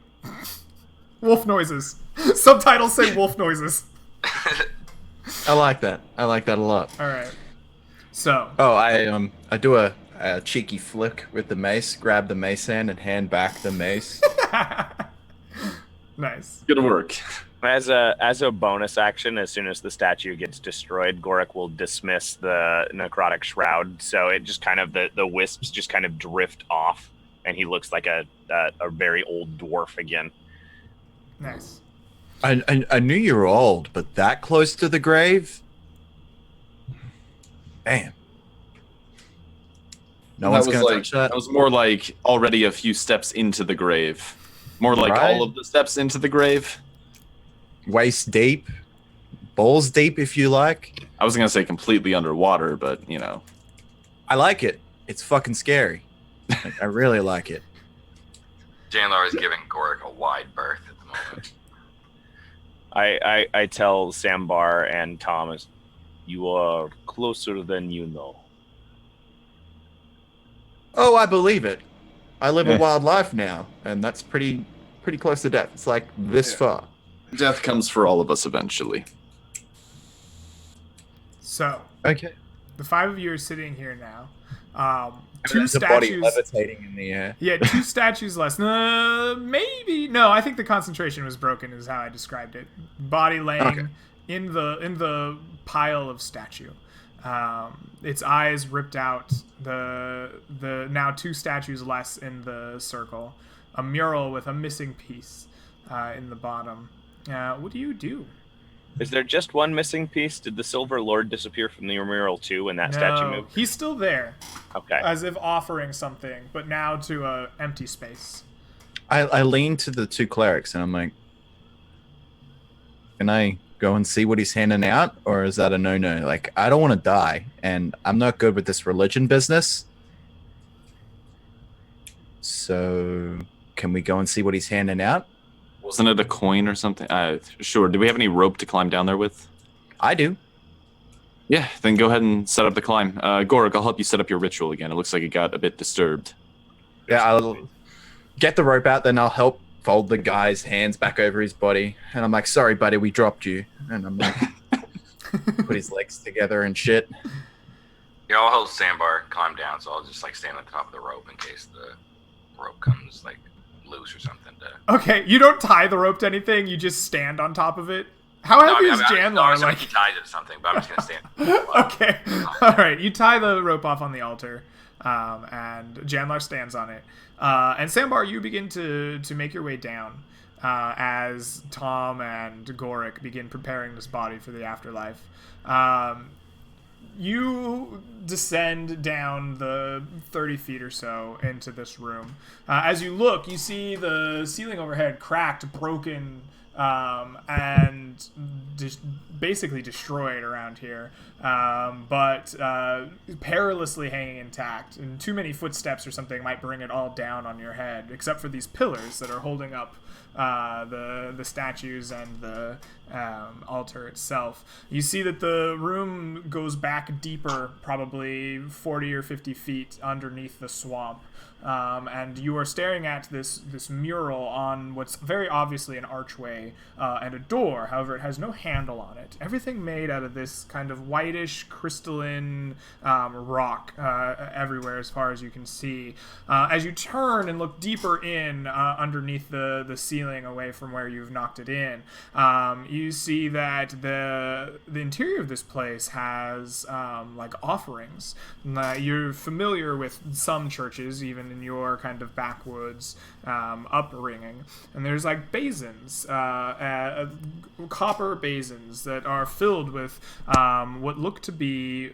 Wolf noises. Subtitles say wolf noises. I like that. I like that a lot. All right. So. Oh, I do a cheeky flick with the mace, grab the mace hand, and hand back the mace. Nice. good work. As a bonus action, as soon as the statue gets destroyed, Gorik will dismiss the necrotic shroud. So it just kind of the wisps just kind of drift off, and he looks like a very old dwarf again. Nice. I knew you were old, but that close to the grave? Damn. No one's gonna touch that? That was more like already a few steps into the grave. More like Right. all of the steps into the grave. Waist deep, balls deep, if you like. I was gonna say completely underwater, but I like it. It's fucking scary. Like, I really like it. Janlar is giving Gorik a wide berth at the moment. I tell Sambar and Thomas, you are closer than you know. Oh, I believe it. I live Yeah. a wild life now, and that's pretty close to death. It's like this far. death comes for all of us eventually. So, Okay. the five of you are sitting here now. Two There's a body statues. levitating in the air. Yeah, two statues less. Maybe no. I think the concentration was broken. Is how I described it. Body laying in the pile of statue. Its eyes ripped out. The now two statues less in the circle. A mural with a missing piece in the bottom. What do you do? Is there just one missing piece? Did the Silver Lord disappear from the mural too when that statue No, moved? he's still there, Okay. as if offering something, but now to a empty space. I lean to the two clerics and I'm like, can I go and see what he's handing out, or is that a no-no? Like, I don't want to die, and I'm not good with this religion business. So, can we go and see what he's handing out? Wasn't it a coin or something? Sure. Do we have any rope to climb down there with? I do. Yeah, then go ahead and set up the climb. Gorik, I'll help you set up your ritual again. It looks like it got a bit disturbed. Yeah, I'll get the rope out, then I'll help fold the guy's hands back over his body. And I'm like, sorry, buddy, we dropped you. And I'm like, put his legs together and shit. Yeah, I'll help Sandbar climb down, so I'll just like stand at the top of the rope in case the rope comes like loose or something. Okay, you don't tie the rope to anything. You just stand on top of it. How heavy is Janlar? Like he ties it to something, but I'm just gonna stand. Okay, all right. You tie the rope off on the altar, and Janlar stands on it. And Sambar, you begin to make your way down as Tom and Gorik begin preparing this body for the afterlife. You descend down the 30 feet or so into this room. As you look, you see the ceiling overhead cracked, broken, and basically destroyed around here, but perilously hanging intact. And too many footsteps or something might bring it all down on your head, except for these pillars that are holding up the statues and the altar itself. You see that the room goes back deeper, probably 40 or 50 feet underneath the swamp. And you are staring at this mural on what's very obviously an archway and a door. However, it has no handle on it. Everything made out of this kind of whitish, crystalline rock everywhere as far as you can see. As you turn and look deeper in underneath the ceiling away from where you've knocked it in, you see that the interior of this place has like offerings. You're familiar with some churches, even in your kind of backwoods upbringing, and there's like basins, copper basins that are filled with what look to be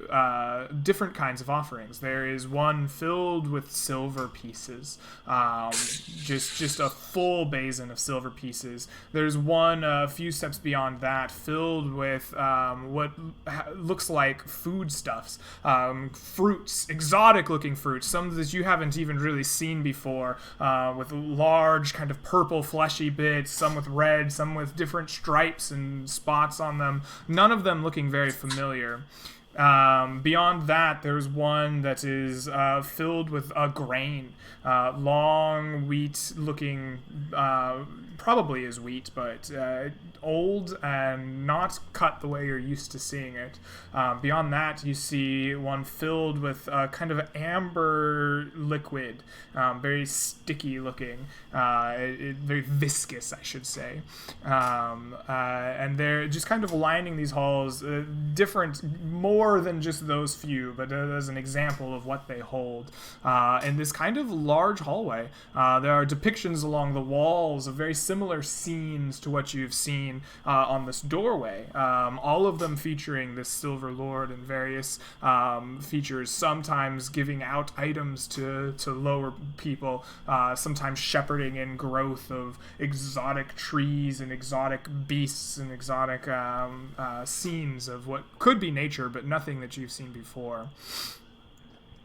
different kinds of offerings. There is one filled with silver pieces, just a full basin of silver pieces. There's one a few steps beyond that filled with what looks like foodstuffs, fruits, exotic looking fruits, some that you haven't even really seen before, with large kind of purple fleshy bits, some with red, some with different stripes and spots on them, none of them looking very familiar. Beyond that, there's one that is filled with grain, long wheat looking, probably is wheat, but old and not cut the way you're used to seeing it. Beyond that, you see one filled with kind of amber liquid, very sticky looking, very viscous, I should say. And they're just kind of lining these halls, different, more than just those few, but as an example of what they hold. In this kind of large hallway, there are depictions along the walls of very similar scenes to what you've seen on this doorway, all of them featuring this Silver Lord and various features, sometimes giving out items to lower people, sometimes shepherding in growth of exotic trees and exotic beasts and exotic scenes of what could be nature, but nothing that you've seen before.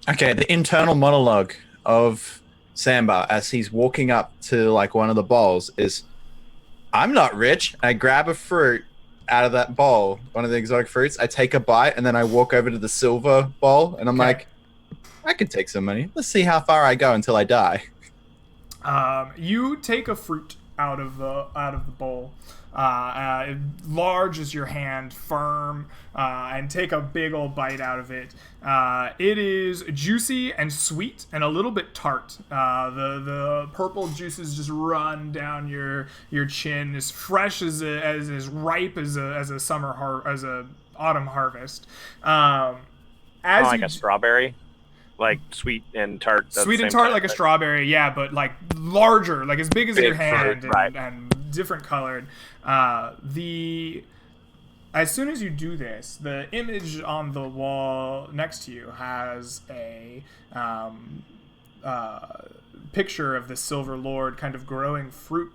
Okay, the internal monologue of Samba as he's walking up to like one of the bowls is, I'm not rich. I grab a fruit out of that bowl, one of the exotic fruits. I take a bite and then I walk over to the silver bowl and I'm like, I could take some money. Let's see how far I go until I die. You take a fruit out of the bowl, large as your hand, firm, and take a big old bite out of it. It is juicy and sweet and a little bit tart. The purple juices just run down your chin, as fresh as ripe as a autumn harvest. Like a strawberry. Like sweet and tart. Sweet and tart like a strawberry, yeah, but like larger, like as big as your hand, fruit, right. and different colored. As soon as you do this, the image on the wall next to you has a picture of the Silver Lord kind of growing fruit.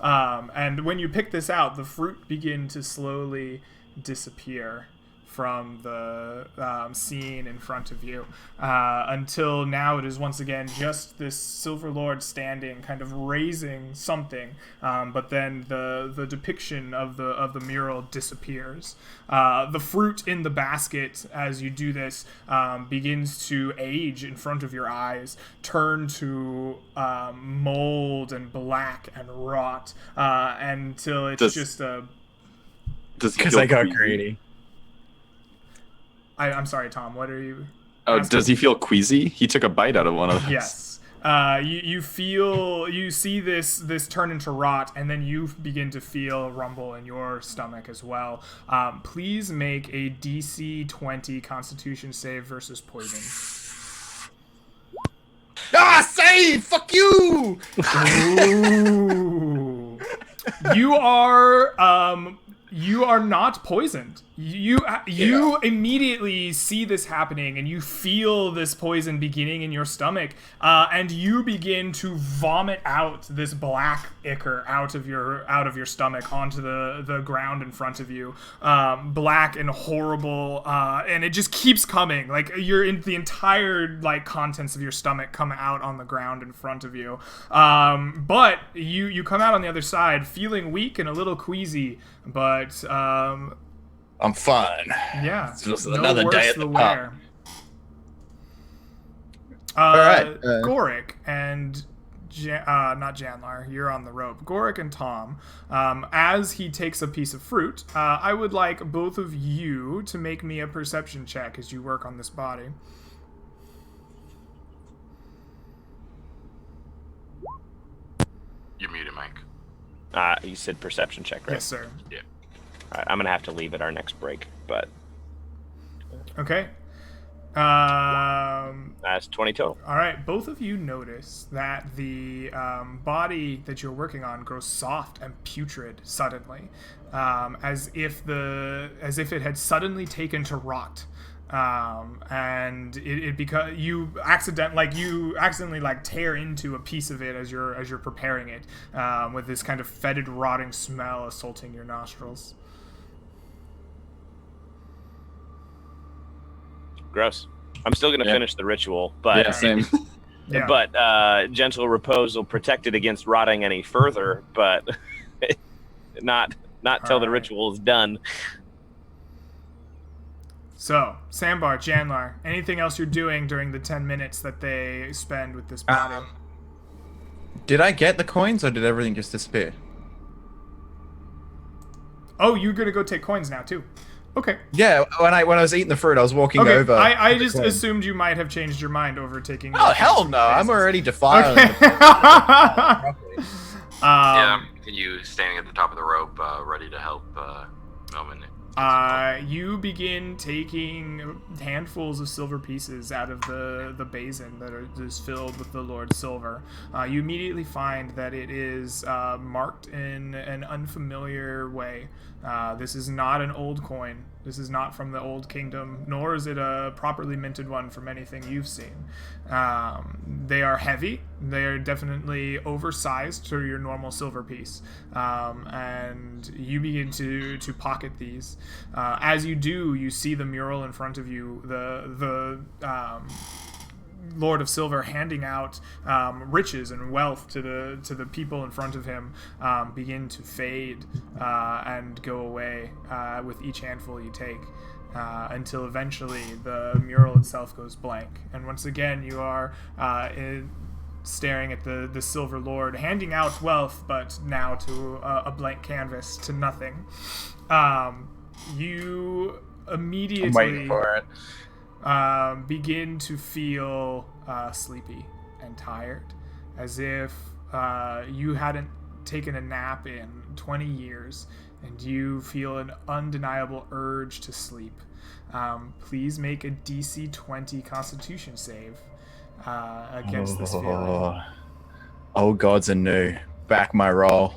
And when you pick this out, the fruit begin to slowly disappear from the scene in front of you, until now it is once again just this Silver Lord standing, kind of raising something, but then the depiction of the mural disappears. The fruit in the basket, as you do this, begins to age in front of your eyes, turn to mold and black and rot, until it's just a... Because I got greedy. I'm sorry, Tom. What are you? Oh, does he feel queasy? He took a bite out of one of those. Yes. You see this turn into rot, and then you begin to feel a rumble in your stomach as well. Please make a DC 20 Constitution save versus poison. Ah, save! Fuck you! Ooh. You are not poisoned. You immediately see this happening, and you feel this poison beginning in your stomach, and you begin to vomit out this black ichor out of your stomach onto the ground in front of you, black and horrible, and it just keeps coming. Like you're in the entire contents of your stomach come out on the ground in front of you, but you come out on the other side feeling weak and a little queasy, but I'm fine. yeah, It's just no another worse day at the the wear. Alright, Goric and not Janlar, you're on the rope. Goric and Tom, as he takes a piece of fruit, I would like both of you to make me a perception check as you work on this body. You're muted, Mike. You said perception check, right? Yes, sir. Yeah. All right, I'm gonna have to leave at our next break, but Okay. that's 20 total. All right, both of you notice that the body that you're working on grows soft and putrid suddenly, as if it had suddenly taken to rot, and it because you accidentally tear into a piece of it as you're preparing it, with this kind of fetid, rotting smell assaulting your nostrils. Gross. I'm still gonna finish the ritual, but Yeah, same. Yeah. but gentle repose will protect it against rotting any further, but not till the Alright. ritual is done. So, Sambar, Janlar, anything else you're doing during the 10 minutes that they spend with this body? Did I get the coins or did everything just disappear? Oh, you're gonna go take coins now too. Okay. Yeah, when I was eating the fruit, I was walking Okay. over. I with the just coin. assumed you might have changed your mind overtaking. Oh hell no! I'm already defiling. Okay. Yeah, you standing at the top of the rope, ready to help Millman. You begin taking handfuls of silver pieces out of the basin that is filled with the Lord's silver. You immediately find that it is marked in an unfamiliar way. This is not an old coin. This is not from the Old Kingdom, nor is it a properly minted one from anything you've seen. They are heavy. They are definitely oversized to your normal silver piece. And you begin to pocket these. As you do, you see the mural in front of you, the Lord of Silver handing out riches and wealth to the people in front of him begin to fade and go away with each handful you take, until eventually the mural itself goes blank. And once again, you are staring at the Silver Lord handing out wealth, but now to a blank canvas, to nothing. You immediately... I'm waiting for it. Begin to feel sleepy and tired, as if you hadn't taken a nap in 20 years, and you feel an undeniable urge to sleep. Please make a DC 20 Constitution save against this feeling. Oh gods are new. Back my roll.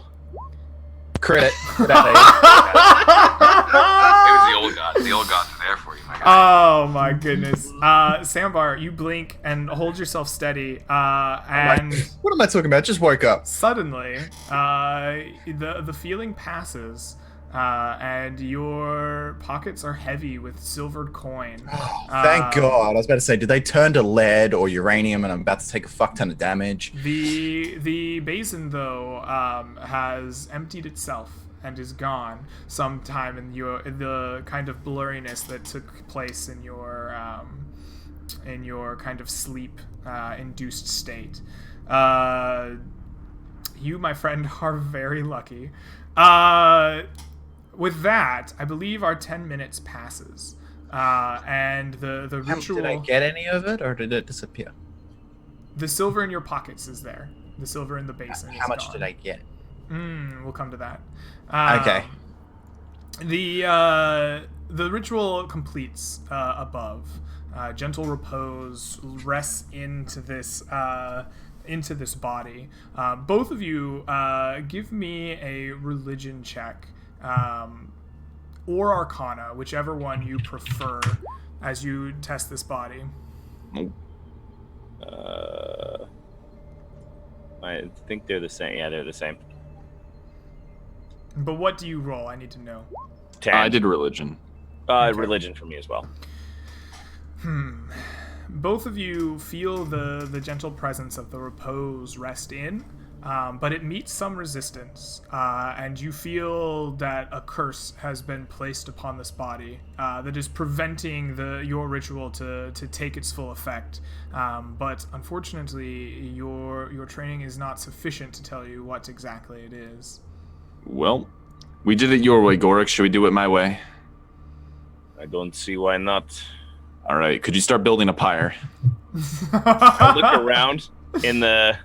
Credit. It was the old gods. The old gods are there for you, my guy. Oh my goodness. Sambar, you blink and hold yourself steady, and What am I talking about? Just woke up. suddenly, the feeling passes, and your pockets are heavy with silvered coin. Thank God. I was about to say, did they turn to lead or uranium and I'm about to take a fuck ton of damage? The basin, though, has emptied itself and is gone sometime in the kind of blurriness that took place in your kind of sleep induced state. You, my friend, are very lucky. With that, I believe our 10 minutes passes, and the ritual. Did I get any of it, or did it disappear? The silver in your pockets is there. The silver in the basin. How much did I get? We'll come to that. Okay. The ritual completes above. Gentle repose rests into this body. Both of you give me a religion check, or Arcana, whichever one you prefer, as you test this body. I think they're the same. Yeah, they're the same. But what do you roll? I need to know. 10. I did religion. Religion for me as well. Both of you feel the gentle presence of the repose rest in, but it meets some resistance, and you feel that a curse has been placed upon this body that is preventing your ritual to take its full effect. But unfortunately, your training is not sufficient to tell you what exactly it is. Well, we did it your way, Gorik. Should we do it my way? I don't see why not. All right. Could you start building a pyre? I look around in the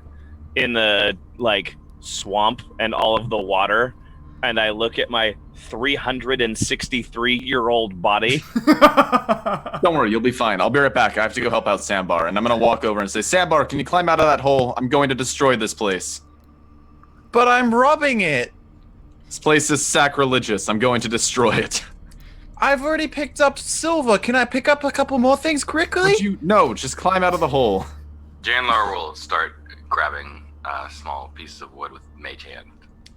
like swamp and all of the water, and I look at my 363-year-old body. Don't worry, you'll be fine. I'll be right back. I have to go help out Sambar, and I'm gonna walk over and say, Sambar, can you climb out of that hole? I'm going to destroy this place. But I'm robbing it. This place is sacrilegious. I'm going to destroy it. I've already picked up silver. Can I pick up a couple more things quickly? No, just climb out of the hole. Janlar will start grabbing small pieces of wood with mage hand.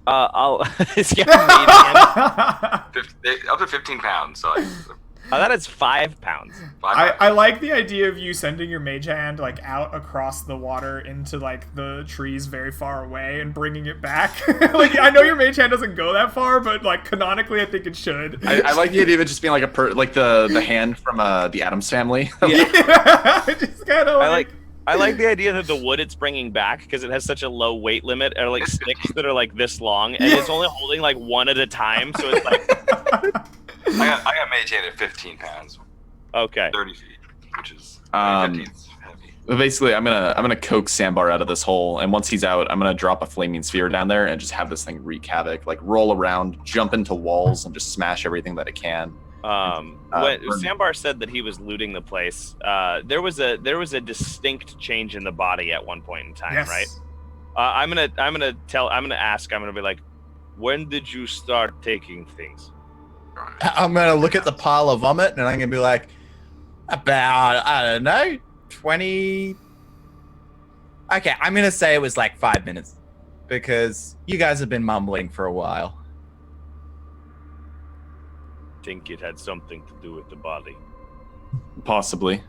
I'll. It's getting median. Up to 15 pounds. So That is 5 pounds. I like the idea of you sending your mage hand like out across the water into like the trees very far away and bringing it back. Like I know your mage hand doesn't go that far, but like canonically, I think it should. I like the idea of it just being like like the hand from the Addams Family. Yeah, just kind of I like the idea that the wood it's bringing back, because it has such a low weight limit, are like sticks that are like this long, and it's only holding like one at a time, so it's like. I got mage hand at 15 pounds. Okay. 30 feet, which is 15's heavy. Basically, I'm gonna coax Sambar out of this hole, and once he's out, I'm gonna drop a flaming sphere down there and just have this thing wreak havoc, like roll around, jump into walls, and just smash everything that it can. When Sambar said that he was looting the place, there was a distinct change in the body at one point in time, yes. right? I'm gonna be like, when did you start taking things? I'm gonna look at the pile of vomit and I'm gonna be like, about, I don't know, 20. Okay, I'm gonna say it was like 5 minutes because you guys have been mumbling for a while. Think it had something to do with the body. Possibly.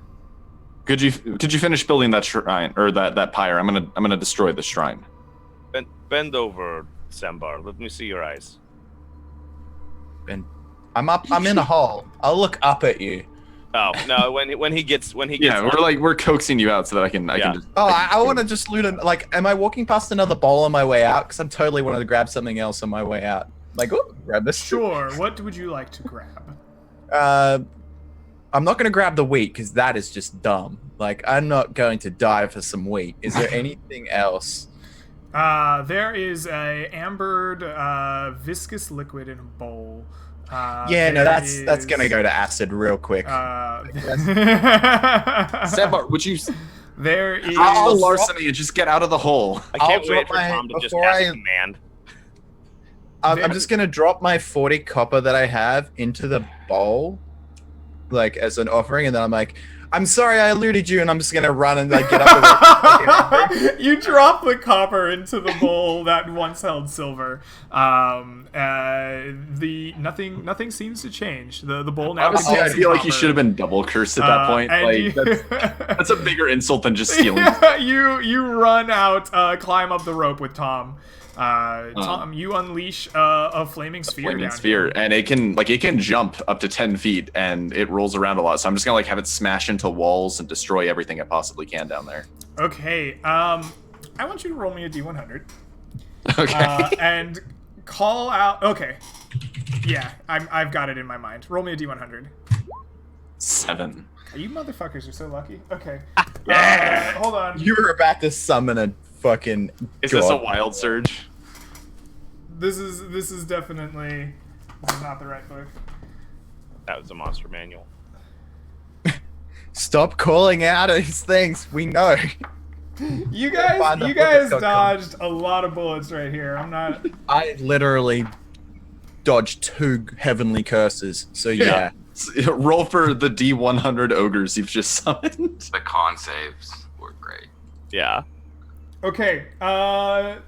Could you finish building that shrine or that pyre? I'm gonna destroy the shrine. Bend over, Sambar. Let me see your eyes. And I'm in a hole. I'll look up at you. Oh no! When he gets Yeah, we're coaxing you out so that I can just. Oh, I want to just loot. Am I walking past another bowl on my way out? Because I'm totally wanting to grab something else on my way out. Like, oh, grab this. Sure. What would you like to grab? I'm not going to grab the wheat because that is just dumb. Like, I'm not going to die for some wheat. Is there anything else? There is a ambered, viscous liquid in a bowl. That's gonna go to acid real quick. Sambar, would you? There is. I'll larceny and just get out of the hole. I can't wait for Tom to just cast command. I'm just gonna drop my 40 copper that I have into the bowl, like as an offering, and then I'm like, I'm sorry I eluded you, and I'm just gonna run and like get up. You drop the copper into the bowl that once held silver. Nothing seems to change. The bowl now. Honestly, I contains feel like copper. you should have been double cursed at that point. and Like you- that's a bigger insult than just stealing. you run out, climb up the rope with Tom. Tom, you unleash a flaming sphere. Flaming down sphere, here. and it can jump up to 10 feet, and it rolls around a lot. So I'm just gonna like have it smash into walls and destroy everything it possibly can down there. Okay. I want you to roll me a d100. Okay. And call out. Okay. Yeah, I've got it in my mind. Roll me a d100. 7. You motherfuckers are so lucky. Okay. Yeah. Hold on. You were about to summon a fucking. Is this a god. wild surge? This is definitely not the right book. That was the monster manual. Stop calling out these things. We know. You Find the guys book. dodged a lot of bullets right here. I'm not. I literally dodged 2 heavenly curses. So yeah. Roll for the D100 ogres you've just summoned. The con saves were great. Yeah. Okay.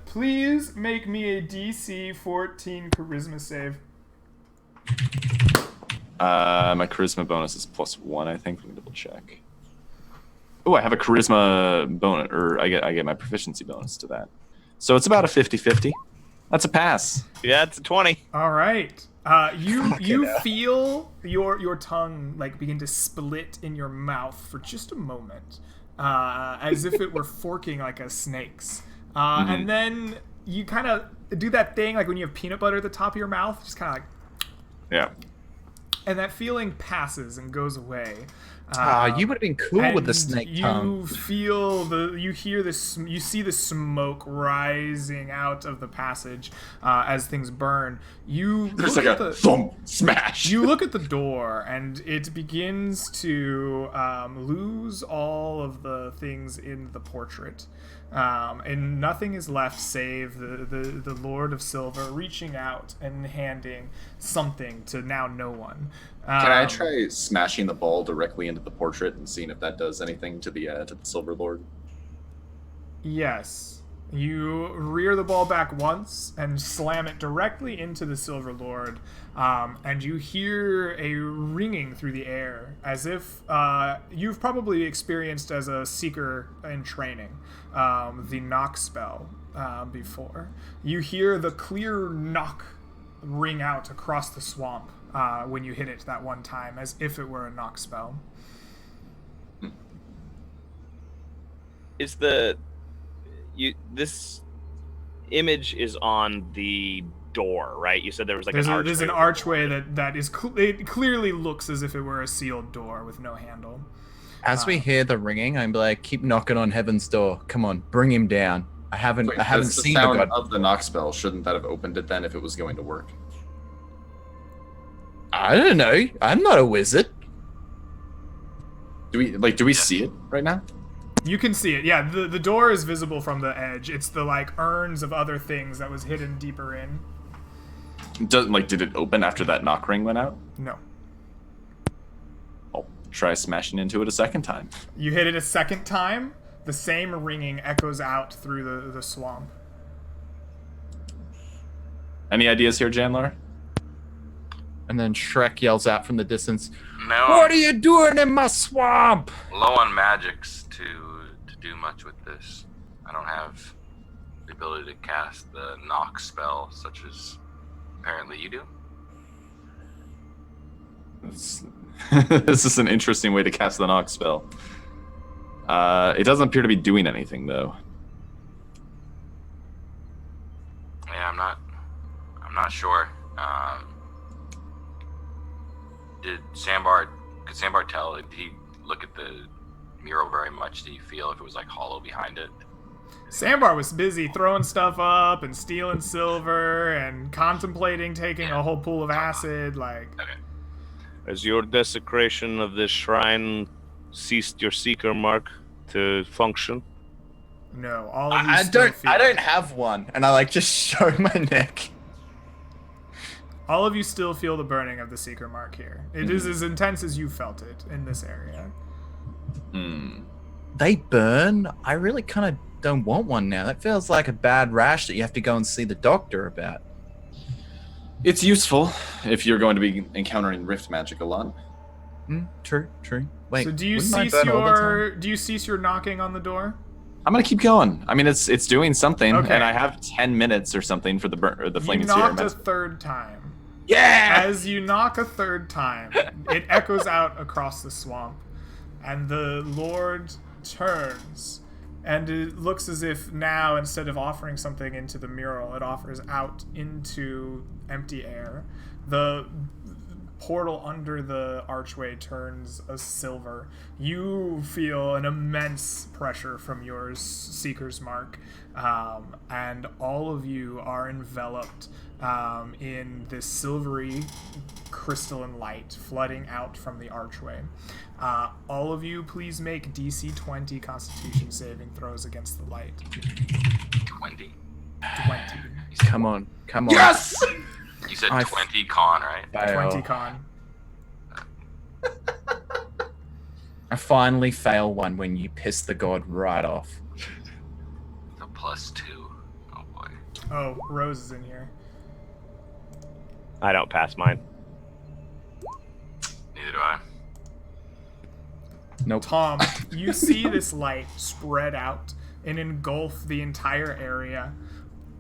Please make me a DC 14 charisma save. My charisma bonus is +1, I think. Let me double check. Oh, I have a charisma bonus, or I get my proficiency bonus to that. So it's about a 50-50. That's a pass. Yeah, it's a 20. All right. You hell. feel your tongue like begin to split in your mouth for just a moment, as if it were forking like a snake's. And then you kind of do that thing like when you have peanut butter at the top of your mouth, just kind of like, Yeah. and that feeling passes and goes away. You would have been cool with the And snake you tongue. you hear this, you see the smoke rising out of the passage as things burn. You There's look like at a the thump smash. you look at the door, and it begins to lose all of the things in the portrait. And nothing is left save the Lord of Silver reaching out and handing something to now no one. Can I try smashing the ball directly into the portrait and seeing if that does anything to the Silver Lord? Yes. You rear the ball back once and slam it directly into the Silver Lord, and you hear a ringing through the air, as if you've probably experienced as a seeker in training the knock spell before. You hear the clear knock ring out across the swamp when you hit it that one time, as if it were a knock spell. Is this image is on the door, right? You said there was like an archway. There's an archway that is it clearly looks as if it were a sealed door with no handle. As we hear the ringing, I'm like, keep knocking on heaven's door. Come on, bring him down. I haven't That's seen the the sound god. of the knock spell. Shouldn't that have opened it then if it was going to work? I don't know. I'm not a wizard. Do we see it right now? You can see it. Yeah, the door is visible from the edge. It's the like urns of other things that was hidden deeper in. Did it open after that knock ring went out? No. I'll try smashing into it a second time. You hit it a second time, the same ringing echoes out through the swamp. Any ideas here, Janlar? And then Shrek yells out from the distance, No, "What are you doing in my swamp?" low on magics to do much with this. I don't have the ability to cast the knock spell, such as apparently you do. This is an interesting way to cast the knock spell. It doesn't appear to be doing anything though. Yeah, I'm not sure. Could Sambar tell? Did he look at the mural very much? Did he feel if it was like hollow behind it? Sambar was busy throwing stuff up and stealing silver and contemplating taking a whole pool of acid. Like, Okay. Has your desecration of this shrine ceased your seeker mark to function? no, all of you I still feel don't have one, and I like just show my neck. All of you still feel the burning of the seeker mark here. It is as intense as you felt it in this area. They burn. I really kind of don't want one now. That feels like a bad rash that you have to go and see the doctor about. It's useful if you're going to be encountering rift magic a lot. True. Wait, So do you wouldn't mine cease burn all the time? your knocking on the door? I'm gonna keep going. I mean, it's doing something, Okay. and I have 10 minutes or something for the You flaming knocked sphere. a third time. Yeah. As you knock a third time, it echoes out across the swamp, and the Lord turns, and it looks as if now, instead of offering something into the mural, it offers out into empty air. The portal under the archway turns a silver. You feel an immense pressure from your Seeker's Mark, and all of you are enveloped in this silvery crystalline light flooding out from the archway. All of you, please make DC 20 Constitution saving throws against the light. 20. 20. Come on. Yes. You said I 20 con, right? 20 con. I finally fail one when you piss the god right off. The +2. Oh boy. Oh, Rose is in here. I don't pass mine. Neither do I. Nope. Tom, you see this light spread out and engulf the entire area,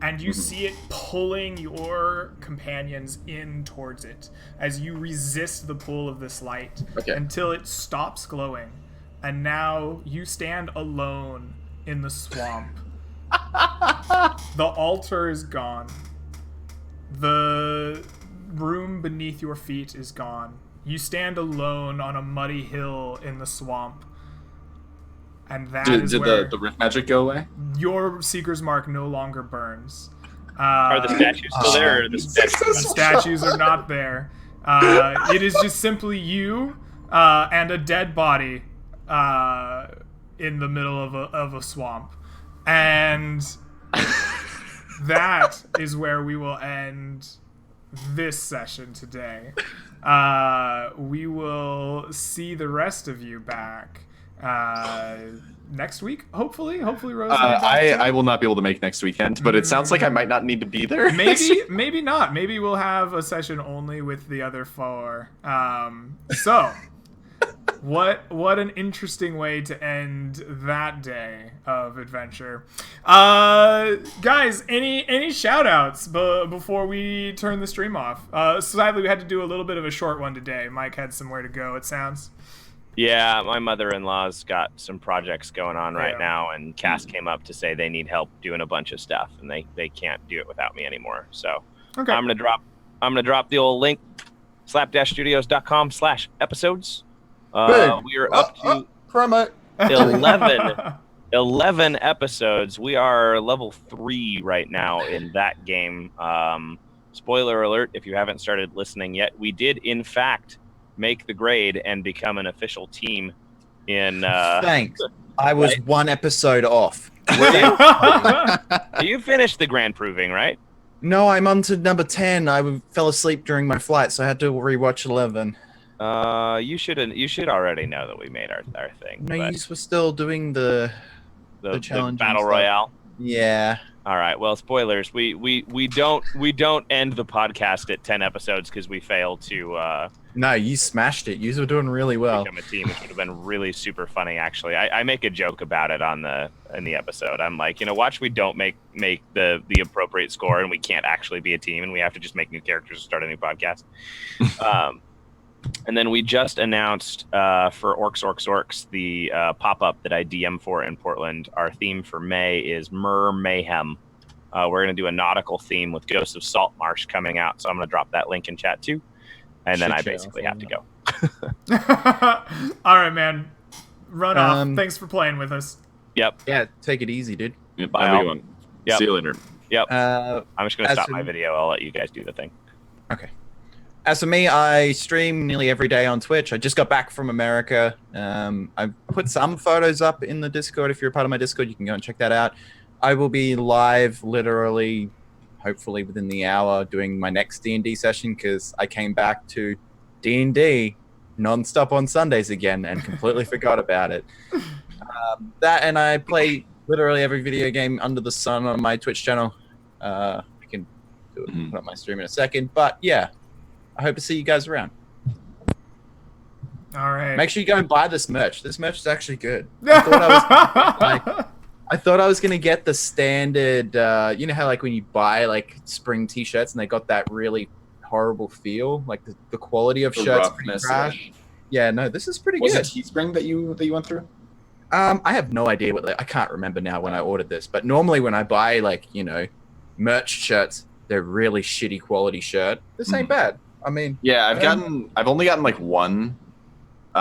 and you see it pulling your companions in towards it as you resist the pull of this light until it stops glowing, and now you stand alone in the swamp. The altar is gone. The room beneath your feet is gone. You stand alone on a muddy hill in the swamp. And that is Did where the rift magic go away? your Seeker's Mark no longer burns. Are the statues still there? Or are the The statues are not there. It is just simply you and a dead body in the middle of a swamp. And that is where we will end this session today. We will see the rest of you back next week, hopefully. Hopefully, Rose will be back too. I will not be able to make next weekend, but it sounds like I might not need to be there. Maybe not. Maybe we'll have a session only with the other four. So, what an interesting way to end that day of adventure. Guys, any shout outs before we turn the stream off? Sadly, we had to do a little bit of a short one today. Mike had somewhere to go, it sounds. Yeah, my mother-in-law's got some projects going on right now, and Cass came up to say they need help doing a bunch of stuff, and they can't do it without me anymore. So Okay. I'm gonna drop the old link, slap-studios.com/episodes. We are up to promo. 11 episodes. We are level 3 right now in that game. Spoiler alert, if you haven't started listening yet, we did in fact make the grade and become an official team in Thanks. I was one episode off. You finished the grand proving, right? No, I'm on to number 10. I fell asleep during my flight, so I had to rewatch 11. You should already know that we made our thing. No, but you were still doing the challenge battle and stuff. royale. Yeah. All right. Well, spoilers. We don't end the podcast at 10 episodes because we failed to No, you smashed it. You were doing really well. become a team, which would have been really super funny. Actually, I make a joke about it in the episode. I'm like, watch, we don't make the appropriate score, and we can't actually be a team, and we have to just make new characters and start a new podcast. And then we just announced for Orcs, the pop-up that I DM for in Portland. Our theme for May is Mer Mayhem. We're going to do a nautical theme with Ghosts of Saltmarsh coming out, so I'm going to drop that link in chat too. And then I basically have to go. All right, man. Run off. Thanks for playing with us. Yep. Yeah, take it easy, dude. Bye, everyone. Yep. See you later. Yep. Uh, I'm just going to as stop for- my video. I'll let you guys do the thing. Okay. As for me, I stream nearly every day on Twitch. I just got back from America. I put some photos up in the Discord. If you're a part of my Discord, you can go and check that out. I will be live literally, hopefully within the hour, doing my next D&D session because I came back to D&D non-stop on Sundays again and completely forgot about it. That, and I play literally every video game under the sun on my Twitch channel. I can put up my stream in a second, but yeah, I hope to see you guys around. All right. Make sure you go and buy this merch. This merch is actually good. I thought I was gonna get the standard. You know how like when you buy like spring T-shirts and they got that really horrible feel, like the quality of shirts pretty trash. Yeah, no, this is pretty good. Was it Teespring that you went through? I have no idea I can't remember now when I ordered this, but normally when I buy like merch shirts, they're really shitty quality shirt. This ain't bad. I mean, yeah, I've only gotten like one. But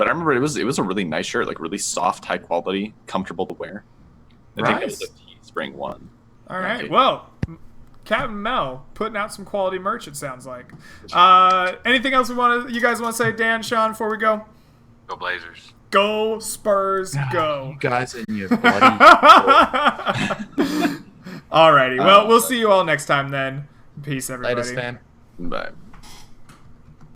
I remember it was a really nice shirt, like really soft, high quality, comfortable to wear. I think it was a Teespring one. All right. Well, CaptainMEL putting out some quality merch. It sounds like. Anything else you guys want to say, Dan, Sean, before we go? Go Blazers. Go Spurs. Go. You guys and your bloody. Alrighty. Well, we'll see you all next time then. Peace, everybody. Latest, fam. Bye.